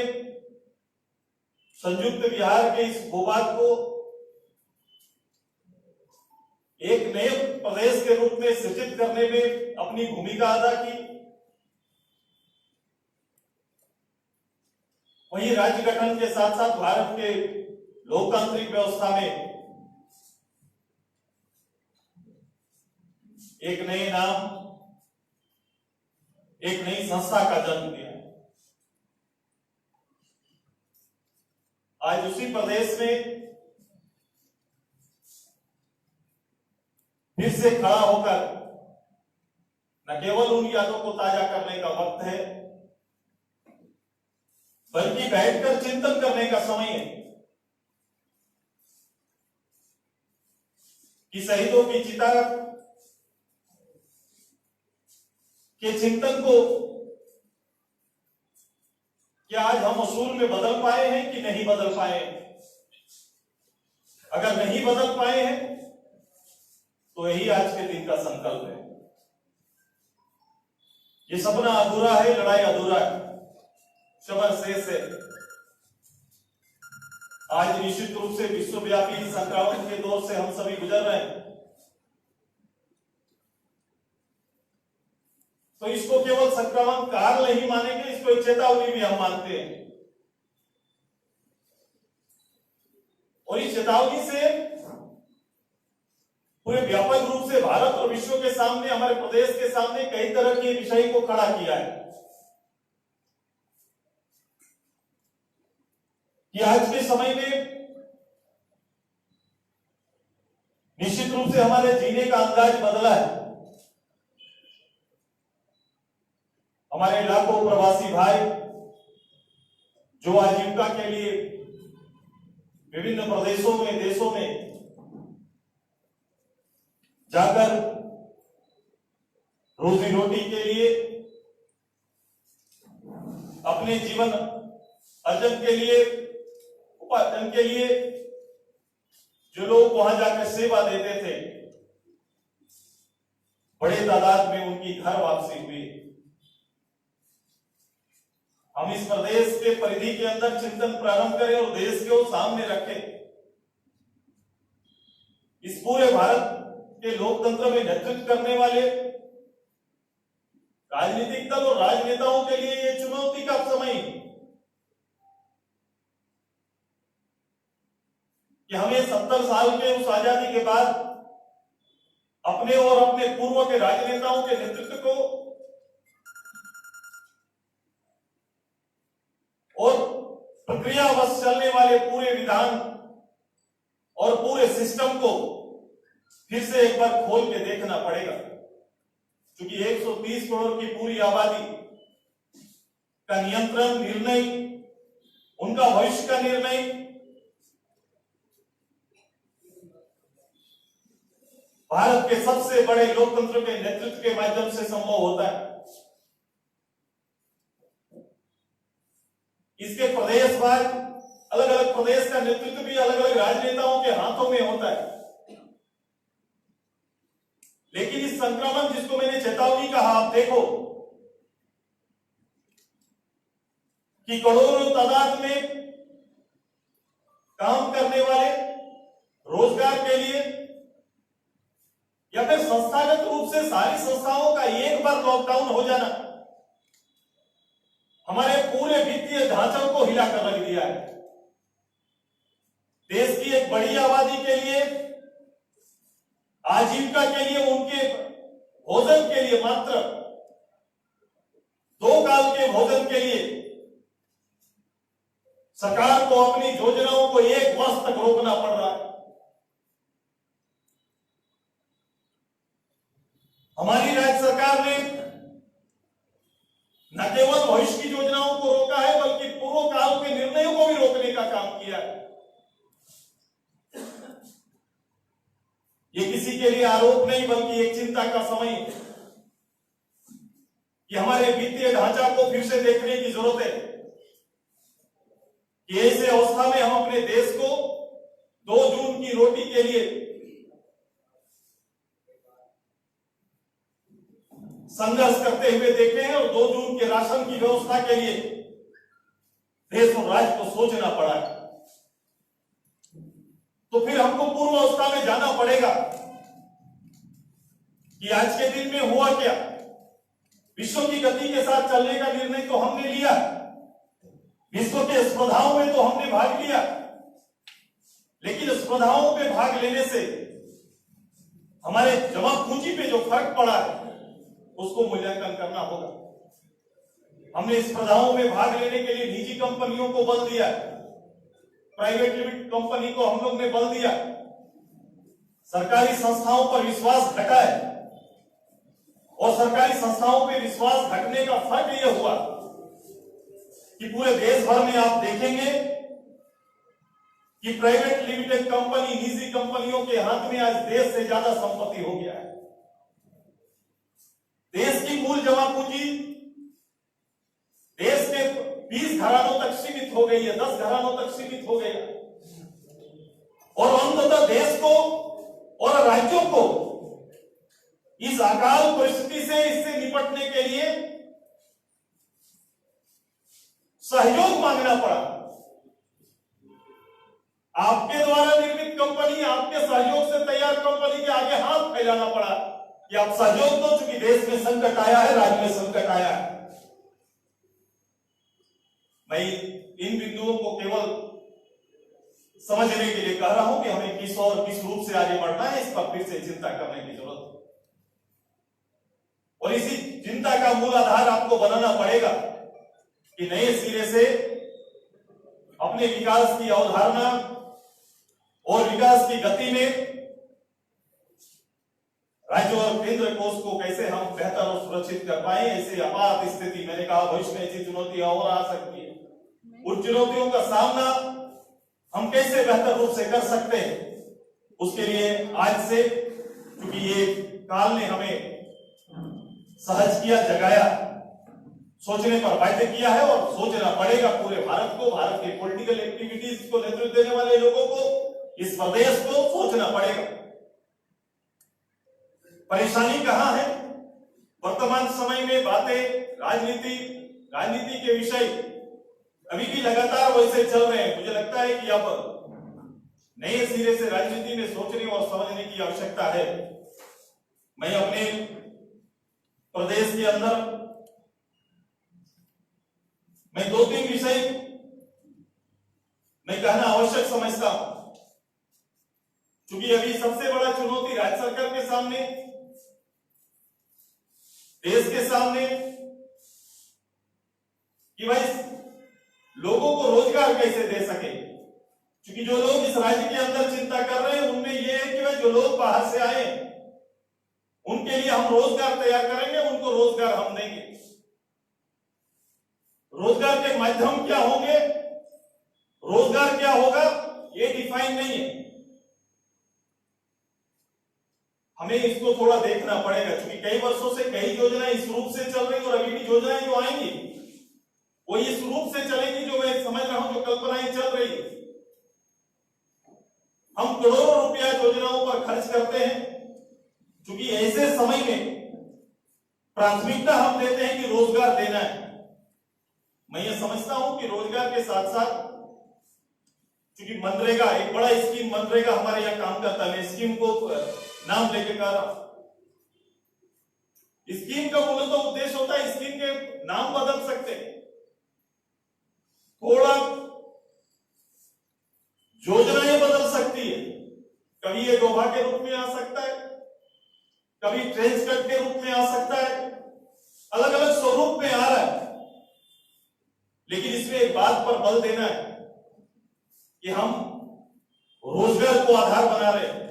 संयुक्त बिहार के इस भूभाग को एक नए प्रदेश के रूप में सृजित करने में अपनी भूमिका अदा की। वहीं राज्य गठन के साथ साथ भारत के लोकतांत्रिक व्यवस्था में एक नए नाम, एक नई संस्था का जन्म दिया। आज उसी प्रदेश में फिर से खड़ा होकर न केवल उन यादों को ताजा करने का वक्त है, बल्कि बैठकर चिंतन करने का समय है कि शहीदों की चिता के चिंतन को क्या आज हम असूल में बदल पाए हैं कि नहीं बदल पाए। अगर नहीं बदल पाए हैं तो यही आज के दिन का संकल्प है। ये सपना अधूरा है, लड़ाई अधूरा है, सबर शेष है। आज निश्चित रूप से विश्वव्यापी संक्रमण के दौर से हम सभी गुजर रहे हैं, तो इसको केवल संक्रमण काल नहीं मानेंगे, इसको एक चेतावनी भी हम मानते हैं। और इस चेतावनी से पूरे व्यापक रूप से भारत और विश्व के सामने, हमारे प्रदेश के सामने कई तरह के विषय को खड़ा किया है कि आज के समय में निश्चित रूप से हमारे जीने का अंदाज बदला है। हमारे लाखों प्रवासी भाई जो आजीविका के लिए विभिन्न प्रदेशों में, देशों में जाकर रोजी रोटी के लिए, अपने जीवन अर्जन के लिए, उपार्जन के लिए जो लोग वहां जाकर सेवा देते थे, बड़े तादाद में उनकी घर वापसी हुई। हम इस प्रदेश के परिधि के अंदर चिंतन प्रारंभ करें और देश को सामने रखें। इस पूरे भारत के लोकतंत्र में नेतृत्व करने वाले राजनीतिक दल और राजनेताओं के लिए ये चुनौती का समय कि हमें 70 साल के उस आजादी के बाद अपने और अपने पूर्व के राजनेताओं के नेतृत्व को और प्रक्रियावश चलने वाले पूरे विधान और पूरे सिस्टम को फिर से एक बार खोल के देखना पड़ेगा, क्योंकि 130 करोड़ की पूरी आबादी का नियंत्रण, निर्णय, उनका भविष्य का निर्णय भारत के सबसे बड़े लोकतंत्र के नेतृत्व के माध्यम से संभव होता है। इसके प्रदेशवार, अलग अलग प्रदेश का नेतृत्व भी अलग अलग राजनेताओं के हाथों में होता है। लेकिन इस संक्रमण, जिसको मैंने चेतावनी कहा, आप देखो कि करोड़ों तादाद में काम करने वाले रोजगार के लिए या फिर संस्थागत रूप से सारी संस्थाओं का एक बार लॉकडाउन हो जाना हमारे पूरे वित्तीय ढांचे को हिलाकर रख दिया है। देश की एक बड़ी आबादी के लिए, आजीविका के लिए, उनके भोजन के लिए, मात्र 2 काल के भोजन के लिए सरकार को अपनी योजनाओं को 1 वर्ष तक रोकना पड़ रहा है। हमारी राज्य सरकार ने न केवल भविष्य की योजनाओं को रोका है, बल्कि पूर्व काल के निर्णयों को भी रोकने का काम किया है। ये किसी के लिए आरोप नहीं, बल्कि एक चिंता का समय है कि हमारे वित्तीय ढांचा को फिर से देखने की जरूरत है कि ऐसे अवस्था में हम अपने देश को 2 जून की रोटी के लिए संघर्ष करते हुए देखे हैं और 2 जून के राशन की व्यवस्था के लिए देश और राज्य को सोचना पड़ा है। तो फिर हमको पूर्व अवस्था में जाना पड़ेगा कि आज के दिन में हुआ क्या। विश्व की गति के साथ चलने का निर्णय तो हमने लिया, विश्व के स्पर्धाओं में तो हमने भाग लिया, लेकिन स्पर्धाओं में भाग लेने से हमारे जमा पूंजी पे जो फर्क पड़ा है उसको मूल्यांकन करना होगा। हमने स्पर्धाओं में भाग लेने के लिए निजी कंपनियों को बल दिया, प्राइवेट लिमिटेड कंपनी को हम लोग ने बल दिया, सरकारी संस्थाओं पर विश्वास घटा है और सरकारी संस्थाओं पे विश्वास घटने का फर्क यह हुआ कि पूरे देश भर में आप देखेंगे कि प्राइवेट लिमिटेड कंपनी, निजी कंपनियों के हाथ में आज देश से ज्यादा संपत्ति हो गया है। देश की मूल जमा पूंजी देश के 20 घरानों तक सीमित हो गई है, 10 घरानों तक सीमित हो गया और अंततः देश को और राज्यों को इस अकाल परिस्थिति से, इससे निपटने के लिए सहयोग मांगना पड़ा। आपके द्वारा निर्मित कंपनी, आपके सहयोग से तैयार कंपनी के आगे हाथ फैलाना पड़ा कि आप सहयोग दो, चूंकि देश में संकट आया है, राज्य में संकट आया है। मैं इन बिंदुओं को केवल समझने के लिए कह रहा हूं कि हमें किस और किस रूप से आगे बढ़ना है, इस पर फिर से चिंता करने की जरूरत है। और इसी चिंता का मूल आधार आपको बनाना पड़ेगा कि नए सिरे से अपने विकास की अवधारणा और विकास की गति में राज्य और केंद्र कोष को कैसे हम बेहतर और सुरक्षित कर पाए। ऐसे आपात स्थिति, मैंने कहा भविष्य में ऐसी चुनौतियां और आ सकती है, उन चुनौतियों का सामना हम कैसे बेहतर रूप से कर सकते हैं, उसके लिए आज से, क्योंकि ये काल ने हमें सहज किया, जगाया, सोचने पर बाध्य किया है और सोचना पड़ेगा पूरे भारत को, भारत के पॉलिटिकल एक्टिविटीज को नेतृत्व देने वाले लोगों को, इस प्रदेश को सोचना पड़ेगा। परेशानी कहां है? वर्तमान समय में बातें राजनीति के विषय अभी भी लगातार वैसे चल रहे हैं। मुझे लगता है कि अब नए सिरे से राजनीति में सोचने और समझने की आवश्यकता है। मैं अपने प्रदेश के अंदर मैं 2-3 विषय मैं कहना आवश्यक समझता हूं, क्योंकि अभी सबसे बड़ा चुनौती राज्य सरकार के सामने, देश के सामने, कि भाई लोगों को रोजगार कैसे दे सके। क्योंकि जो लोग इस राज्य के अंदर चिंता कर रहे हैं उनमें यह है कि भाई जो लोग बाहर से आए उनके लिए हम रोजगार तैयार करेंगे, उनको रोजगार हम देंगे। रोजगार के माध्यम क्या होंगे, रोजगार क्या होगा, ये डिफाइन नहीं है। हमें इसको थोड़ा देखना पड़ेगा, क्योंकि कई वर्षों से कई योजनाएं इस रूप से चल रही और अभी भी योजनाएं जो आएंगी वो इस रूप से चलेगी जो मैं समझ रहा हूं, जो कल्पनाएं चल रही है। हम करोड़ों रुपया योजनाओं पर खर्च करते हैं, क्योंकि ऐसे समय में प्राथमिकता हम देते हैं कि रोजगार देना है। मैं ये समझता हूं कि रोजगार के साथ साथ, क्योंकि मनरेगा एक बड़ा स्कीम, मनरेगा हमारे यहाँ काम करता है, मैं स्कीम को नाम लेके कह रहा हूं। स्कीम का मूल तो उद्देश्य होता है, स्कीम के नाम बदल सकते हैं, थोड़ा योजनाएं बदल सकती है। कभी ये डोभा के रूप में आ सकता है, कभी ट्रेंच कट के रूप में आ सकता है, अलग अलग स्वरूप में आ रहा है। लेकिन इसमें एक बात पर बल देना है कि हम रोजगार को आधार बना रहे हैं।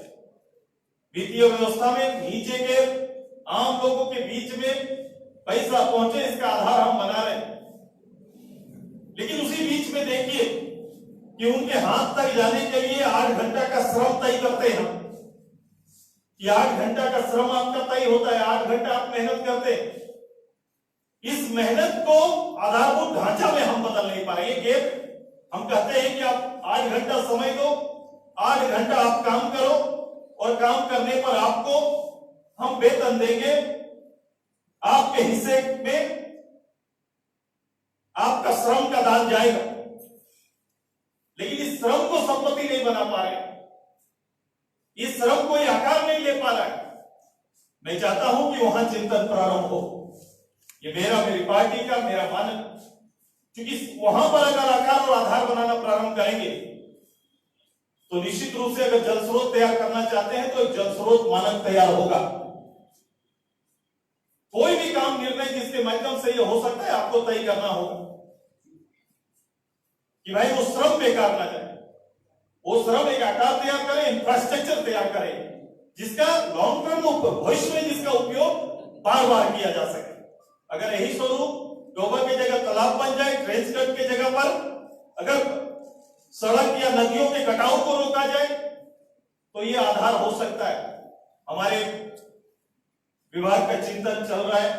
वित्तीय व्यवस्था में नीचे के आम लोगों के बीच में पैसा पहुंचे, इसका आधार हम बना रहे हैं। लेकिन उसी बीच में देखिए कि उनके हाथ तक जाने के लिए 8 घंटा का श्रम तय करते हैं हम, कि 8 घंटा का श्रम आपका तय होता है, 8 घंटा आप मेहनत करते हैं। इस मेहनत को आधारभूत ढांचा में हम बदल नहीं पा रहे। ये गेप हम कहते हैं कि आप 8 घंटा समय दो, 8 घंटा आप काम करो और काम करने पर आपको हम वेतन देंगे, आपके हिस्से में आपका श्रम का दान जाएगा। लेकिन इस श्रम को संपत्ति नहीं बना पा रहे, इस श्रम को आकार नहीं ले पा रहा है। मैं चाहता हूं कि वहां चिंतन प्रारंभ हो। ये मेरी पार्टी का मेरा मानक, क्योंकि वहां पर अगर आकार और आधार बनाना प्रारंभ करेंगे तो निश्चित रूप से अगर जल स्रोत तैयार करना चाहते हैं तो एक जल स्रोत मानक तैयार होगा। कोई भी काम, निर्णय जिसके माध्यम से ये हो सकता है, आपको तय करना होगा कि भाई वो श्रम बेकार ना जाए, वो श्रम एक आकार तैयार करे, इंफ्रास्ट्रक्चर तैयार करे, जिसका लॉन्ग टर्म भविष्य में जिसका उपयोग बार बार किया जा सके। अगर यही स्वरूप डोबा की जगह तालाब बन जाए, ट्रेंच कट की जगह पर अगर सड़क या नदियों के कटाव को रोका जाए तो ये आधार हो सकता है। हमारे विभाग का चिंतन चल रहा है,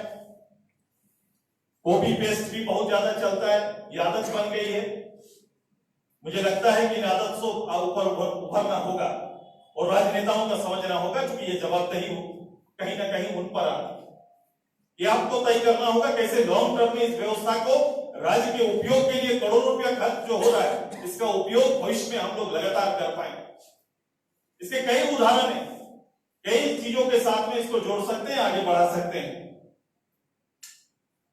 कॉपी पेस्ट भी बहुत ज्यादा चलता है, ये आदत बन गई है। मुझे लगता है कि इन आदत से ऊपर उभरना होगा और राजनेताओं का समझना होगा, क्योंकि ये जवाबदेही कहीं ना कहीं उन पर आती है। ये आपको तय करना होगा कैसे लॉन्ग टर्म में इस व्यवस्था को राज्य के उपयोग के लिए करोड़ों रुपया खर्च जो हो रहा है, इसका उपयोग भविष्य में हम लोग लगातार कर पाएंगे। इसके कई उदाहरण हैं, कई चीजों के साथ में इसको जोड़ सकते हैं, आगे बढ़ा सकते हैं।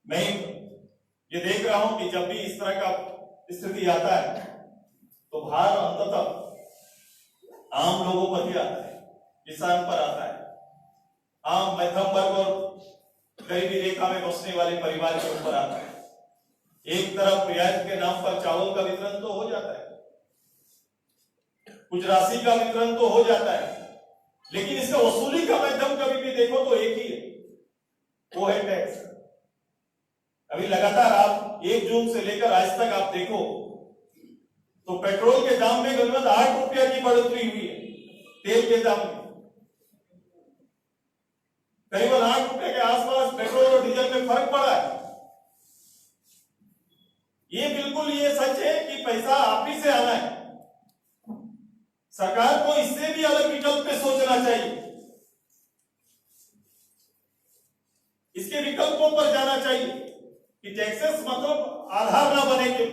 मैं ये देख रहा हूं कि जब भी इस तरह का स्थिति आता है तो बाहर अंततः आम लोगों पर ही आता है, किसान पर आता है, आम मध्यम वर्ग और गरीबी रेखा में बसने वाले परिवार के ऊपर आता है। एक तरफ रियायत के नाम पर चावल का वितरण तो हो जाता है, कुछ राशि का वितरण तो हो जाता है, लेकिन इसका वसूली का माध्यम कभी भी देखो तो एक ही है, वो है टैक्स। अभी लगातार आप 1 जून से लेकर आज तक आप देखो तो पेट्रोल के दाम में करीबन 8 रुपया की बढ़ोतरी हुई है, तेल के दाम में करीबन 8 रुपए के आसपास पेट्रोल और डीजल में फर्क पड़ा है। ये बिल्कुल ये सच है कि पैसा आप ही से आना है। सरकार को इससे भी अलग विकल्प पे सोचना चाहिए, इसके विकल्पों पर जाना चाहिए कि टैक्सेस मतलब आधार ना बने, कि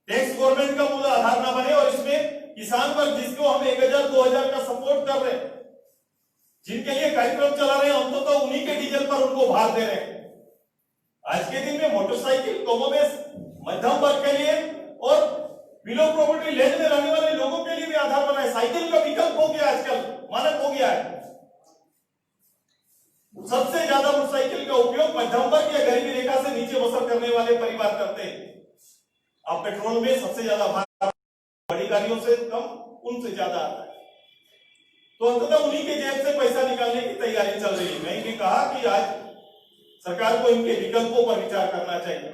टैक्स गवर्नमेंट का मूल आधार ना बने और इसमें किसान वर्ग जिसको हम 1000 2000 का सपोर्ट कर रहे हैं, जिनके लिए कार्यक्रम चला रहे हैं, हम तो उन्हीं के डीजल पर उनको भार दे रहे हैं। आज के दिन में मोटरसाइकिल कमोबेश मध्यम वर्ग के लिए और बिलो प्रॉपर्टी लैंड में रहने वाले लोगों के लिए भी आधार बना है। साइकिल का विकल्प हो गया, आजकल मानक हो गया है। सबसे ज्यादा मोटरसाइकिल का उपयोग मध्यम वर्ग या गरीबी रेखा से नीचे बसर करने वाले परिवार करते हैं। अब पेट्रोल में सबसे ज्यादा भार बड़ी गाड़ियों से कम उनसे ज्यादा आता है, तो अंततः उन्हीं के जेब से पैसा निकालने की तैयारी चल रही है। मैंने भी कहा कि आज सरकार को इनके विकल्पों पर विचार करना चाहिए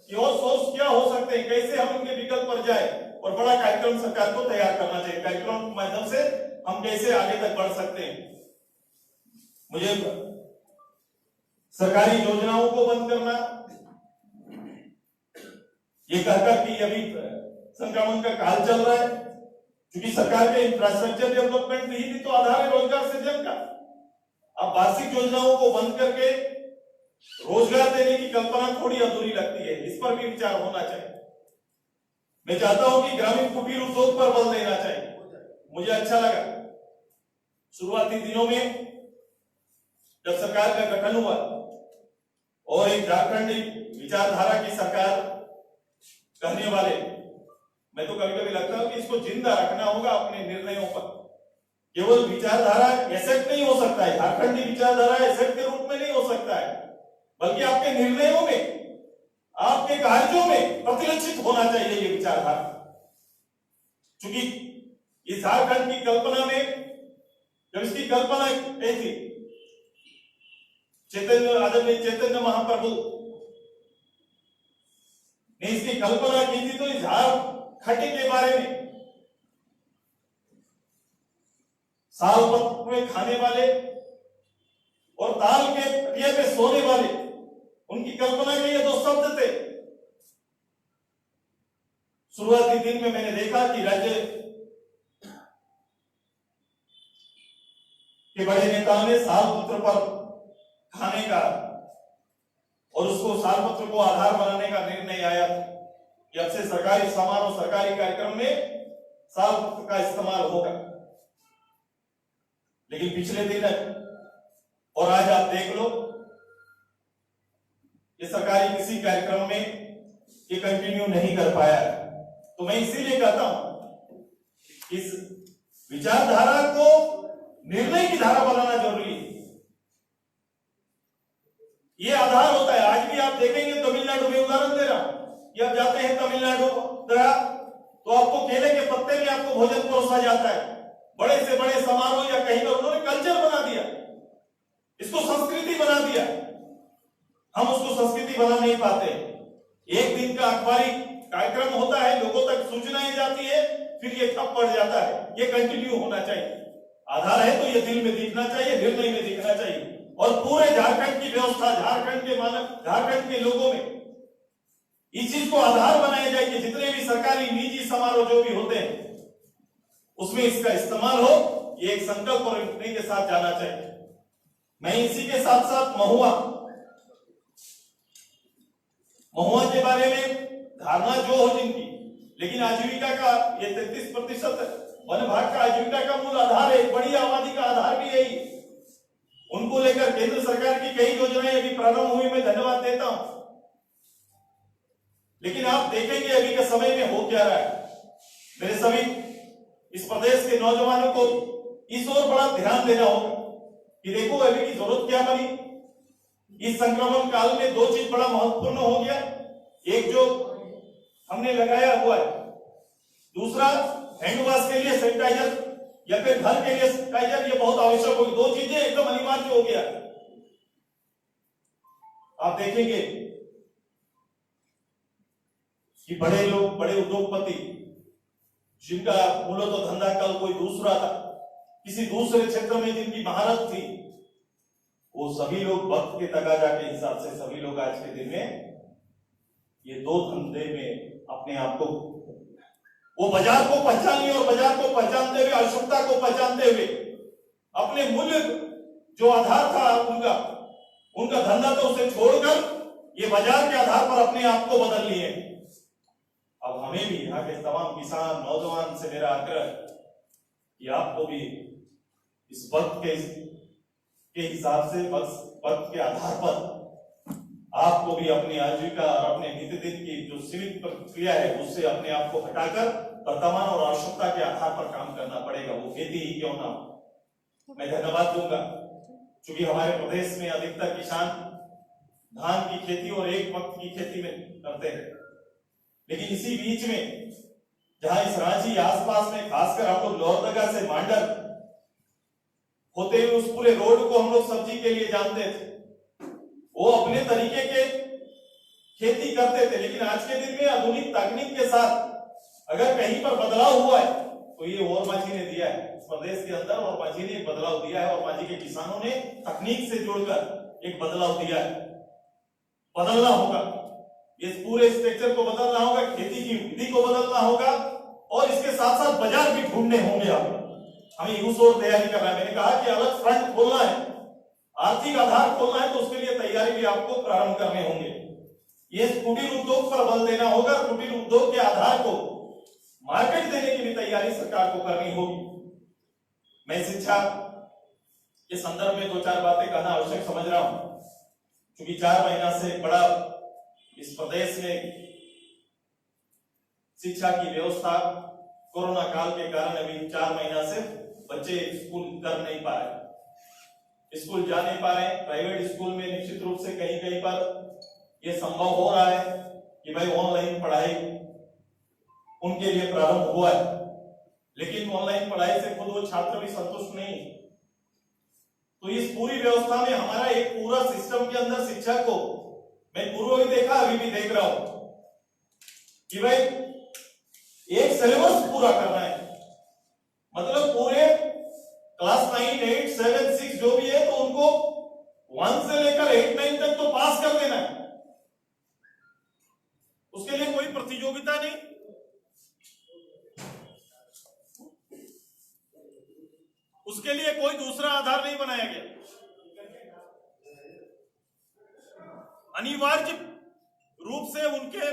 कि और सोर्स क्या हो सकते हैं, कैसे हम इनके विकल्प पर जाए, और बड़ा कार्यक्रम सरकार को तैयार करना चाहिए। कार्यक्रम के माध्यम से हम कैसे आगे तक बढ़ सकते हैं। मुझे सरकारी योजनाओं को बंद करना, ये कहकर कि अभी संक्रमण का काल चल रहा है, क्योंकि सरकार के इंफ्रास्ट्रक्चर डेवलपमेंट ही भी तो आधार है रोजगार सृजन का। अब वार्षिक योजनाओं को बंद करके रोजगार देने की कल्पना थोड़ी अधूरी लगती है, इस पर भी विचार होना चाहिए। मैं चाहता हूं कि ग्रामीण कुटीर उद्योग पर बल देना चाहिए। मुझे अच्छा लगा शुरुआती दिनों में जब सरकार का गठन हुआ और एक झारखंडी विचारधारा की सरकार कहने वाले, मैं तो कभी कभी लगता हूं कि इसको जिंदा रखना होगा अपने निर्णयों पर। केवल विचारधारा एसेट नहीं हो सकता है, झारखंडी विचारधारा एसेट के रूप में नहीं हो सकता है, बल्कि आपके निर्णयों में, आपके कार्यों में प्रतिलक्षित होना चाहिए ये विचारधारा। क्योंकि इस झारखंड की कल्पना में जब इसकी कल्पना की थी आदरणीय चैतन्य महाप्रभु ने इसकी कल्पना की थी, तो इस झारखंड के बारे में साल पत्र में खाने वाले और ताल के पटिया पे सोने वाले, उनकी कल्पना के ये 2 शब्द थे। शुरुआती दिन में मैंने देखा कि राज्य के बड़े नेताओं ने साल पत्र पर खाने का और उसको साल पत्र को आधार बनाने का निर्णय आया कि अब से सरकारी समारोह, सरकारी कार्यक्रम में साल पत्र का इस्तेमाल होगा। लेकिन पिछले दिन और आज आप देख लो, ये सरकारी किसी कार्यक्रम में ये कंटिन्यू नहीं कर पाया। तो मैं इसीलिए कहता हूं इस विचारधारा को निर्णय की धारा बनाना जरूरी है। ये आधार होता है। आज भी आप देखेंगे तमिलनाडु में, उदाहरण दे रहा हूं, ये आप जाते हैं तमिलनाडु तो आपको केले के पत्ते में आपको भोजन परोसा जाता है। बड़े से बड़े समारोह या कहीं पर उन्होंने कल्चर बना दिया, इसको संस्कृति बना दिया। हम उसको संस्कृति बना नहीं पाते। एक दिन का अखबारी कार्यक्रम होता है, लोगों तक सूचनाएं जाती है, फिर ये ठप पड़ जाता है। ये कंटिन्यू होना चाहिए। आधार है तो ये दिल में दिखना चाहिए, निर्णय में दिखना चाहिए। और पूरे झारखंड की व्यवस्था, झारखंड के मानव, झारखंड के लोगों में इस चीज को आधार बनाया जाए कि जितने भी सरकारी निजी समारोह जो भी होते हैं उसमें इसका इस्तेमाल हो। ये एक संकल्प और निर्णय के साथ जाना चाहिए। मैं इसी के साथ साथ महुआ के बारे में धारणा जो हो जिनकी, लेकिन आजीविका का ये 33% वन भाग का आजीविका का मूल आधार है, बड़ी आबादी का आधार भी यही। उनको लेकर केंद्र सरकार की कई योजनाएं अभी प्रारंभ हुई, मैं धन्यवाद देता हूं। लेकिन आप देखेंगे अभी के समय में हो क्या रहा है। मेरे सभी इस प्रदेश के नौजवानों को इस ओर बड़ा ध्यान देना होगा कि देखो अभी की जरूरत क्या बनी। इस संक्रमण काल में दो चीज बड़ा महत्वपूर्ण हो गया, एक जो हमने लगाया हुआ है, दूसरा हैंड वॉश के लिए सैनिटाइजर या फिर घर के लिए सैनिटाइजर, ये बहुत आवश्यक होगी। दो चीजें एकदम अनिवार्य हो गया। आप देखेंगे कि बड़े लोग, बड़े उद्योगपति जिनका मूलतः धंधा कल कोई दूसरा था, किसी दूसरे क्षेत्र में जिनकी महारत थी, वो सभी लोग वक्त के तकाजा के हिसाब से सभी लोग आज के दिन में ये दो धंधे में अपने आप को, वो बाजार को पहचान लिया और बाजार को पहचानते हुए, आवश्यकता को पहचानते हुए अपने मूल्य जो आधार था उनका धंधा तो उसे छोड़कर ये बाजार के आधार पर अपने आप को बदल लिए। अब हमें भी यहाँ के तमाम किसान नौजवान से मेरा आग्रह कि आपको भी इस वक्त के हिसाब से, वक्त के आधार पर आपको भी अपनी आजीविका और अपने नित्यदिन की जो सीमित प्रक्रिया है उससे अपने आप को हटाकर वर्तमान और आवश्यकता के आधार पर काम करना पड़ेगा, वो खेती ही क्यों ना हो। मैं धन्यवाद दूंगा क्योंकि हमारे प्रदेश में अधिकतर किसान धान की खेती और एक वक्त की खेती में करते हैं, लेकिन इसी बीच में जहां इस रांची आसपास में खासकर हम लोग लोहरदगा से मांडर होते हुए उस पूरे रोड को हम लोग सब्जी के लिए जानते थे, वो अपने तरीके के खेती करते थे। लेकिन आज के दिन में आधुनिक तकनीक के साथ अगर कहीं पर बदलाव हुआ है तो ये ओरमांझी ने दिया है। इस प्रदेश के अंदर ओरमांझी ने एक बदलाव दिया है, ओरमांझी के किसानों ने तकनीक से जोड़कर एक बदलाव दिया है। बदलना होगा, इस पूरे स्ट्रक्चर को बदलना होगा, खेती की विधि को बदलना होगा और इसके साथ साथ बाजार भी ढूंढने होंगे। हमें उस ओर तैयारी करना है। मैंने कहा कि अलग फ्रंट खोलना है, आर्थिक आधार खोलना है, तो उसके लिए तैयारी भी आपको प्रारंभ करने होंगे। ये कुटीर उद्योग पर बल देना होगा, कुटीर उद्योग के आधार को मार्केट देने की भी तैयारी सरकार को करनी होगी। मैं शिक्षा के संदर्भ में दो चार बातें कहना आवश्यक समझ रहा हूं, क्योंकि 4 महीना से बड़ा इस प्रदेश में शिक्षा की व्यवस्था कोरोना काल के कारण अभी 4 महीना से बच्चे स्कूल कर नहीं पा रहे, स्कूल जा नहीं पा रहे। प्राइवेट स्कूल में निश्चित रूप से कहीं कहीं पर यह संभव हो रहा है कि भाई ऑनलाइन पढ़ाई उनके लिए प्रारंभ हुआ है, लेकिन ऑनलाइन पढ़ाई से खुद वो छात्र भी संतुष्ट नहीं। तो इस पूरी व्यवस्था में हमारा एक पूरा सिस्टम के अंदर शिक्षा को मैं पूर्व भी देखा, अभी भी देख रहा हूं कि भाई एक सिलेबस पूरा करना है, मतलब पूरे क्लास 9, 8, 7, 6 जो भी है तो उनको 1 से लेकर 8, 9 तक तो पास कर देना है। उसके लिए कोई प्रतियोगिता नहीं, उसके लिए कोई दूसरा आधार नहीं बनाया गया। अनिवार्य रूप से उनके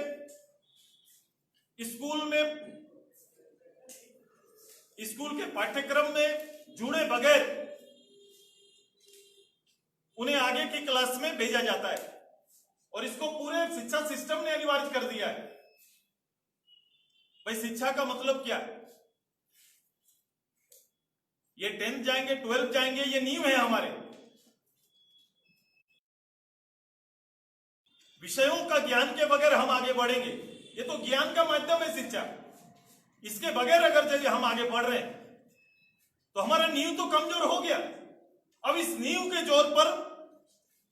स्कूल के पाठ्यक्रम में जुड़े बगैर उन्हें आगे की क्लास में भेजा जाता है, और इसको पूरे शिक्षा सिस्टम ने अनिवार्य कर दिया है। भाई शिक्षा का मतलब क्या है? ये 10th जाएंगे, 12th जाएंगे, ये नींव है हमारे विषयों का। ज्ञान के बगैर हम आगे बढ़ेंगे, ये तो ज्ञान का माध्यम है शिक्षा। इसके बगैर अगर जब हम आगे बढ़ रहे हैं तो हमारा नींव तो कमजोर हो गया। अब इस नींव के जोर पर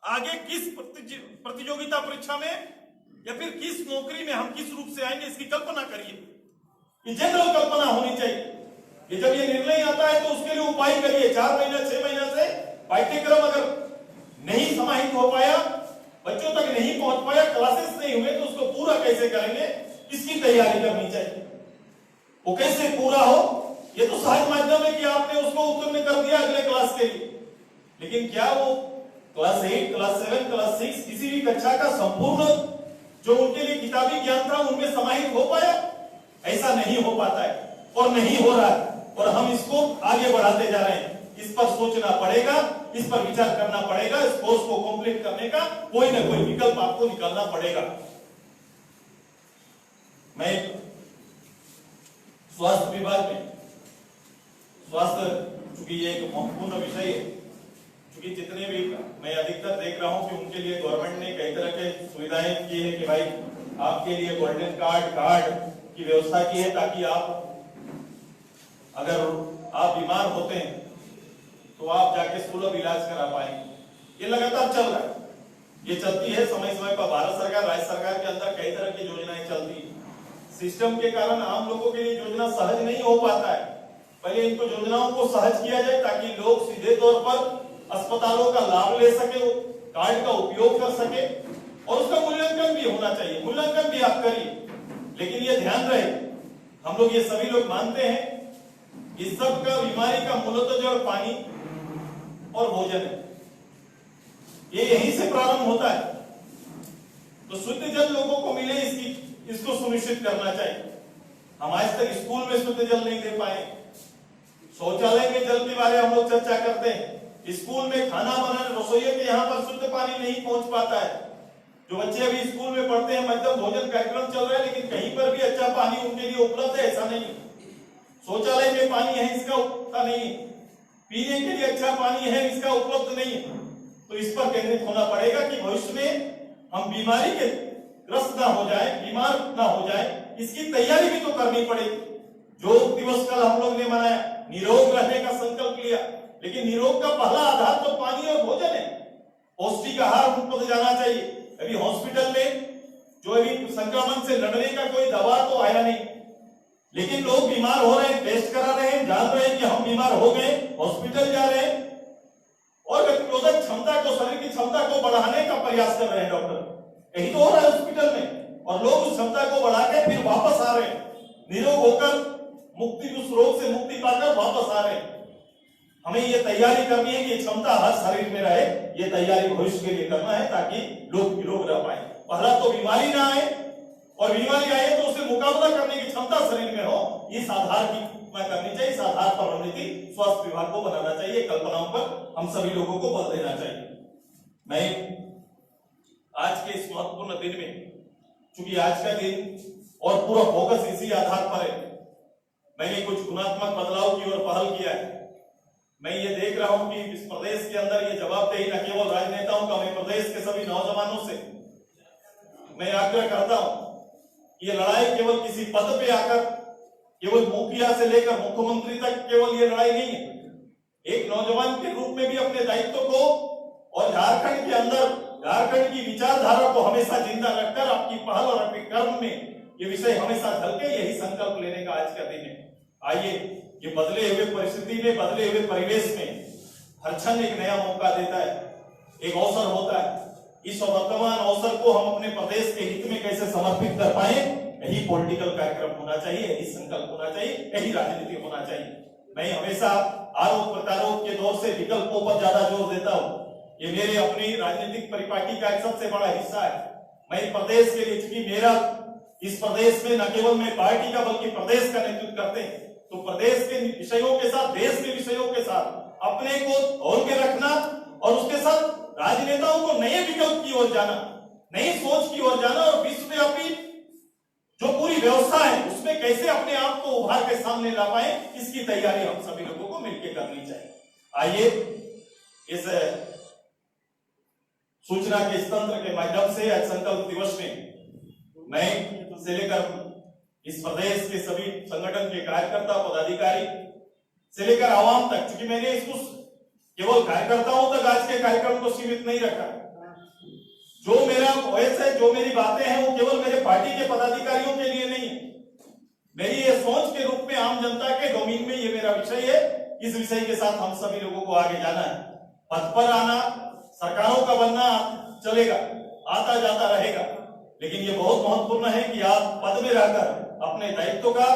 आगे किस प्रतियोगिता परीक्षा में या फिर किस नौकरी में हम किस रूप से आएंगे, इसकी कल्पना करिए। ये जनरल कल्पना होनी चाहिए। ये जब ये निर्णय आता है तो उसके लिए उपाय करिए। 4 महीना 6 महीना से पाठ्यक्रम अगर नहीं समाहित हो पाया, बच्चों तक नहीं पहुंच पाया, क्लासेस नहीं हुए, तो उसको पूरा कैसे करेंगे, इसकी तैयारी करनी चाहिए। वो कैसे पूरा हो, ये तो सहज माध्यम है कि आपने उसको उत्तीर्ण कर दिया अगले क्लास के लिए, लेकिन क्या वो क्लास 8, क्लास 7, क्लास 6 किसी भी कक्षा का संपूर्ण जो उनके लिए किताबी ज्ञान था उनमें समाहित हो पाया? ऐसा नहीं हो पाता है और नहीं हो रहा है, और हम इसको आगे बढ़ाते जा रहे हैं। इस पर सोचना पड़ेगा, इस पर विचार करना पड़ेगा। इस कोर्स को कंप्लीट करने का कोई ना कोई विकल्प आपको निकालना पड़ेगा। मैं स्वास्थ्य विभाग में स्वास्थ्य चूंकि ये एक महत्वपूर्ण विषय है, क्योंकि जितने भी मैं अधिकतर देख रहा हूं कि उनके लिए गवर्नमेंट ने कई तरह के सुविधाएं की है कि भाई आपके लिए गोल्डन कार्ड की व्यवस्था की है, ताकि आप अगर आप बीमार होते हैं तो आप जाके सुलभ इलाज करा पाएंगे। ये लगातार चल रहा है, ये चलती है समय समय पर भारत सरकार राज्य सरकार के अंदर कई तरह की योजनाएं चलती है। सिस्टम के कारण आम लोगों के लिए योजना सहज नहीं हो पाता है। पहले इनको योजनाओं को सहज किया जाए ताकि लोग सीधे तौर पर अस्पतालों का लाभ ले सके, कार्ड का उपयोग कर सके, और उसका मूल्यांकन भी होना चाहिए। मूल्यांकन भी आप करिए, लेकिन ये ध्यान रहे, हम लोग ये सभी लोग मानते हैं इस सब का बीमारी का मूलतः जड़ पानी और भोजन है, ये यहीं से प्रारंभ होता है। तो शुद्ध जल लोगों को मिले इसको सुनिश्चित करना चाहिए। हम आज तक स्कूल में शुद्ध जल नहीं दे पाए, शौचालय के जल के बारे में हम लोग चर्चा करते हैं, स्कूल में खाना बनाने रसोइयों के यहाँ पर शुद्ध पानी नहीं पहुंच पाता है। जो बच्चे अभी स्कूल में पढ़ते हैं मध्यम भोजन कार्यक्रम चल रहा है, लेकिन कहीं पर भी अच्छा पानी उनके लिए उपलब्ध है ऐसा नहीं। शौचालय में पानी है इसका उपलब्ध नहीं है, पीने के लिए अच्छा पानी है इसका उपलब्ध नहीं है। तो इस पर केंद्रित होना पड़ेगा कि भविष्य में हम बीमारी के ग्रस्त ना हो जाए, बीमार ना हो जाए, इसकी तैयारी भी तो करनी पड़ेगी। योग दिवस कल हम लोग ने मनाया, निरोग रहने का संकल्प लिया, लेकिन निरोग का पहला आधार तो पानी और भोजन है। पौष्टिक आहार उपलब्ध जाना चाहिए। अभी हॉस्पिटल में जो अभी संक्रमण से लड़ने का कोई दवा तो आया नहीं, लेकिन लोग बीमार हो रहे हैं, टेस्ट करा रहे हैं, जान रहे हैं कि हम बीमार हो गए, हॉस्पिटल जा रहे हैं और प्रतिरोधक क्षमता को, शरीर की क्षमता को बढ़ाने का प्रयास कर रहे हैं डॉक्टर। यही तो हो रहा है हॉस्पिटल में, और लोग उस क्षमता को बढ़ा के फिर वापस आ रहे हैं, निरोग होकर मुक्ति, उस रोग से मुक्ति पाकर वापस आ रहे हैं। हमें ये तैयारी करनी है कि क्षमता हर शरीर में रहे, ये तैयारी भविष्य के लिए करना है ताकि लोग निरोग रह पाए। पहला तो बीमारी ना आए, और बीमारी आए तो उसे मुकाबला करने की क्षमता शरीर में हो, इस आधार की करनी चाहिए। इस आधार पर रणनीति स्वास्थ्य विभाग को बनाना चाहिए, कल्पनाओं पर हम सभी लोगों को बल देना चाहिए। मैं आज के इस महत्वपूर्ण दिन में, चूंकि आज का दिन और पूरा फोकस इसी आधार पर है, मैंने कुछ गुणात्मक बदलाव की ओर पहल किया है। मैं ये देख रहा हूं कि इस प्रदेश के अंदर ये जवाबदेही न केवल राजनेताओं का, मैं प्रदेश के सभी नौजवानों से मैं आग्रह करता हूं, ये लड़ाई केवल किसी पद पे आकर, केवल मुखिया से लेकर मुख्यमंत्री तक केवल ये लड़ाई नहीं है। एक नौजवान के रूप में भी अपने दायित्व को और झारखंड के अंदर झारखंड की विचारधारा को हमेशा जिंदा रखकर आपकी पहल और आपके कर्म में ये विषय हमेशा झलके, यही संकल्प लेने का आज का दिन है। आइए, ये बदले हुए परिस्थिति में, बदले हुए परिवेश में हर क्षण एक नया मौका देता है, एक अवसर होता है। इस वर्तमान अवसर को हम अपने प्रदेश के हित में कैसे समर्पित कर पाए, यही पॉलिटिकल कार्यक्रम होना चाहिए, यही संकल्प होना चाहिए, यही राजनीति होना चाहिए। मैं हमेशा आरोप प्रत्यारोप के दौर से विकल्पों पर ज्यादा जोर देता हूँ। ये मेरे अपनी राजनीतिक परिपाटी का एक सबसे बड़ा हिस्सा है। मैं प्रदेश के लिए, चूंकि मेरा इस प्रदेश में न केवल मैं पार्टी का बल्कि प्रदेश का नेतृत्व करते हैं, तो प्रदेश के विषयों के साथ, देश के विषयों के साथ अपने को तौल के रखना और उसके साथ राजनेताओं को नए विकल्प की ओर जाना, नई सोच की ओर जाना, और विश्वव्यापी जो पूरी व्यवस्था है उसमें कैसे अपने आप को उभार के सामने ला पाए, इसकी तैयारी हम सभी लोगों को मिलकर करनी चाहिए। आइए, इस सूचना के इस तंत्र के माध्यम से आज संकल्प दिवस में मैं से लेकर इस प्रदेश के सभी संगठन के कार्यकर्ता, पदाधिकारी से लेकर आवाम तक, क्योंकि मैंने इसको केवल कार्यकर्ताओं तक आज के कार्यक्रम को सीमित नहीं रखा। जो मेरा वॉइस है, जो मेरी बातें हैं, वो केवल मेरे पार्टी के पदाधिकारियों के लिए नहीं है। मेरी ये सोच के रूप में आम जनता के डोमेन में ये मेरा विषय है। इस विषय के साथ हम सभी लोगों को आगे जाना है। पद पर आना, सरकारों का बनना चलेगा, आता जाता रहेगा, लेकिन ये बहुत महत्वपूर्ण है कि आप पद में रहकर अपने दायित्व का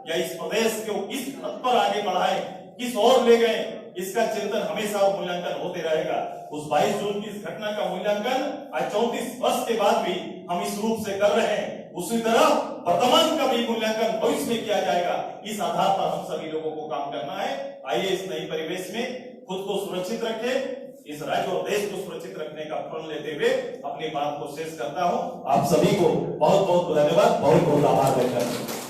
या इस प्रदेश को किस पद पर आगे बढ़ाएं, किस ओर ले गए, इसका चिंतन हमेशा और मूल्यांकन होते रहेगा। उस 22 जून की इस घटना का मूल्यांकन आज 34 वर्ष के बाद भी हम इस रूप से कर रहे हैं। उसी तरह वर्तमान का भी मूल्यांकन भविष्य में किया जाएगा। इस आधार पर हम सभी लोगों को काम करना है। आइए, इस नई परिवेश में खुद को सुरक्षित रखें, इस राज्य और देश को सुरक्षित रखने का प्रण लेते हुए अपनी बात को शेष करता हूं। आप सभी को बहुत बहुत धन्यवाद, बहुत बहुत आभार व्यक्त करता हूं।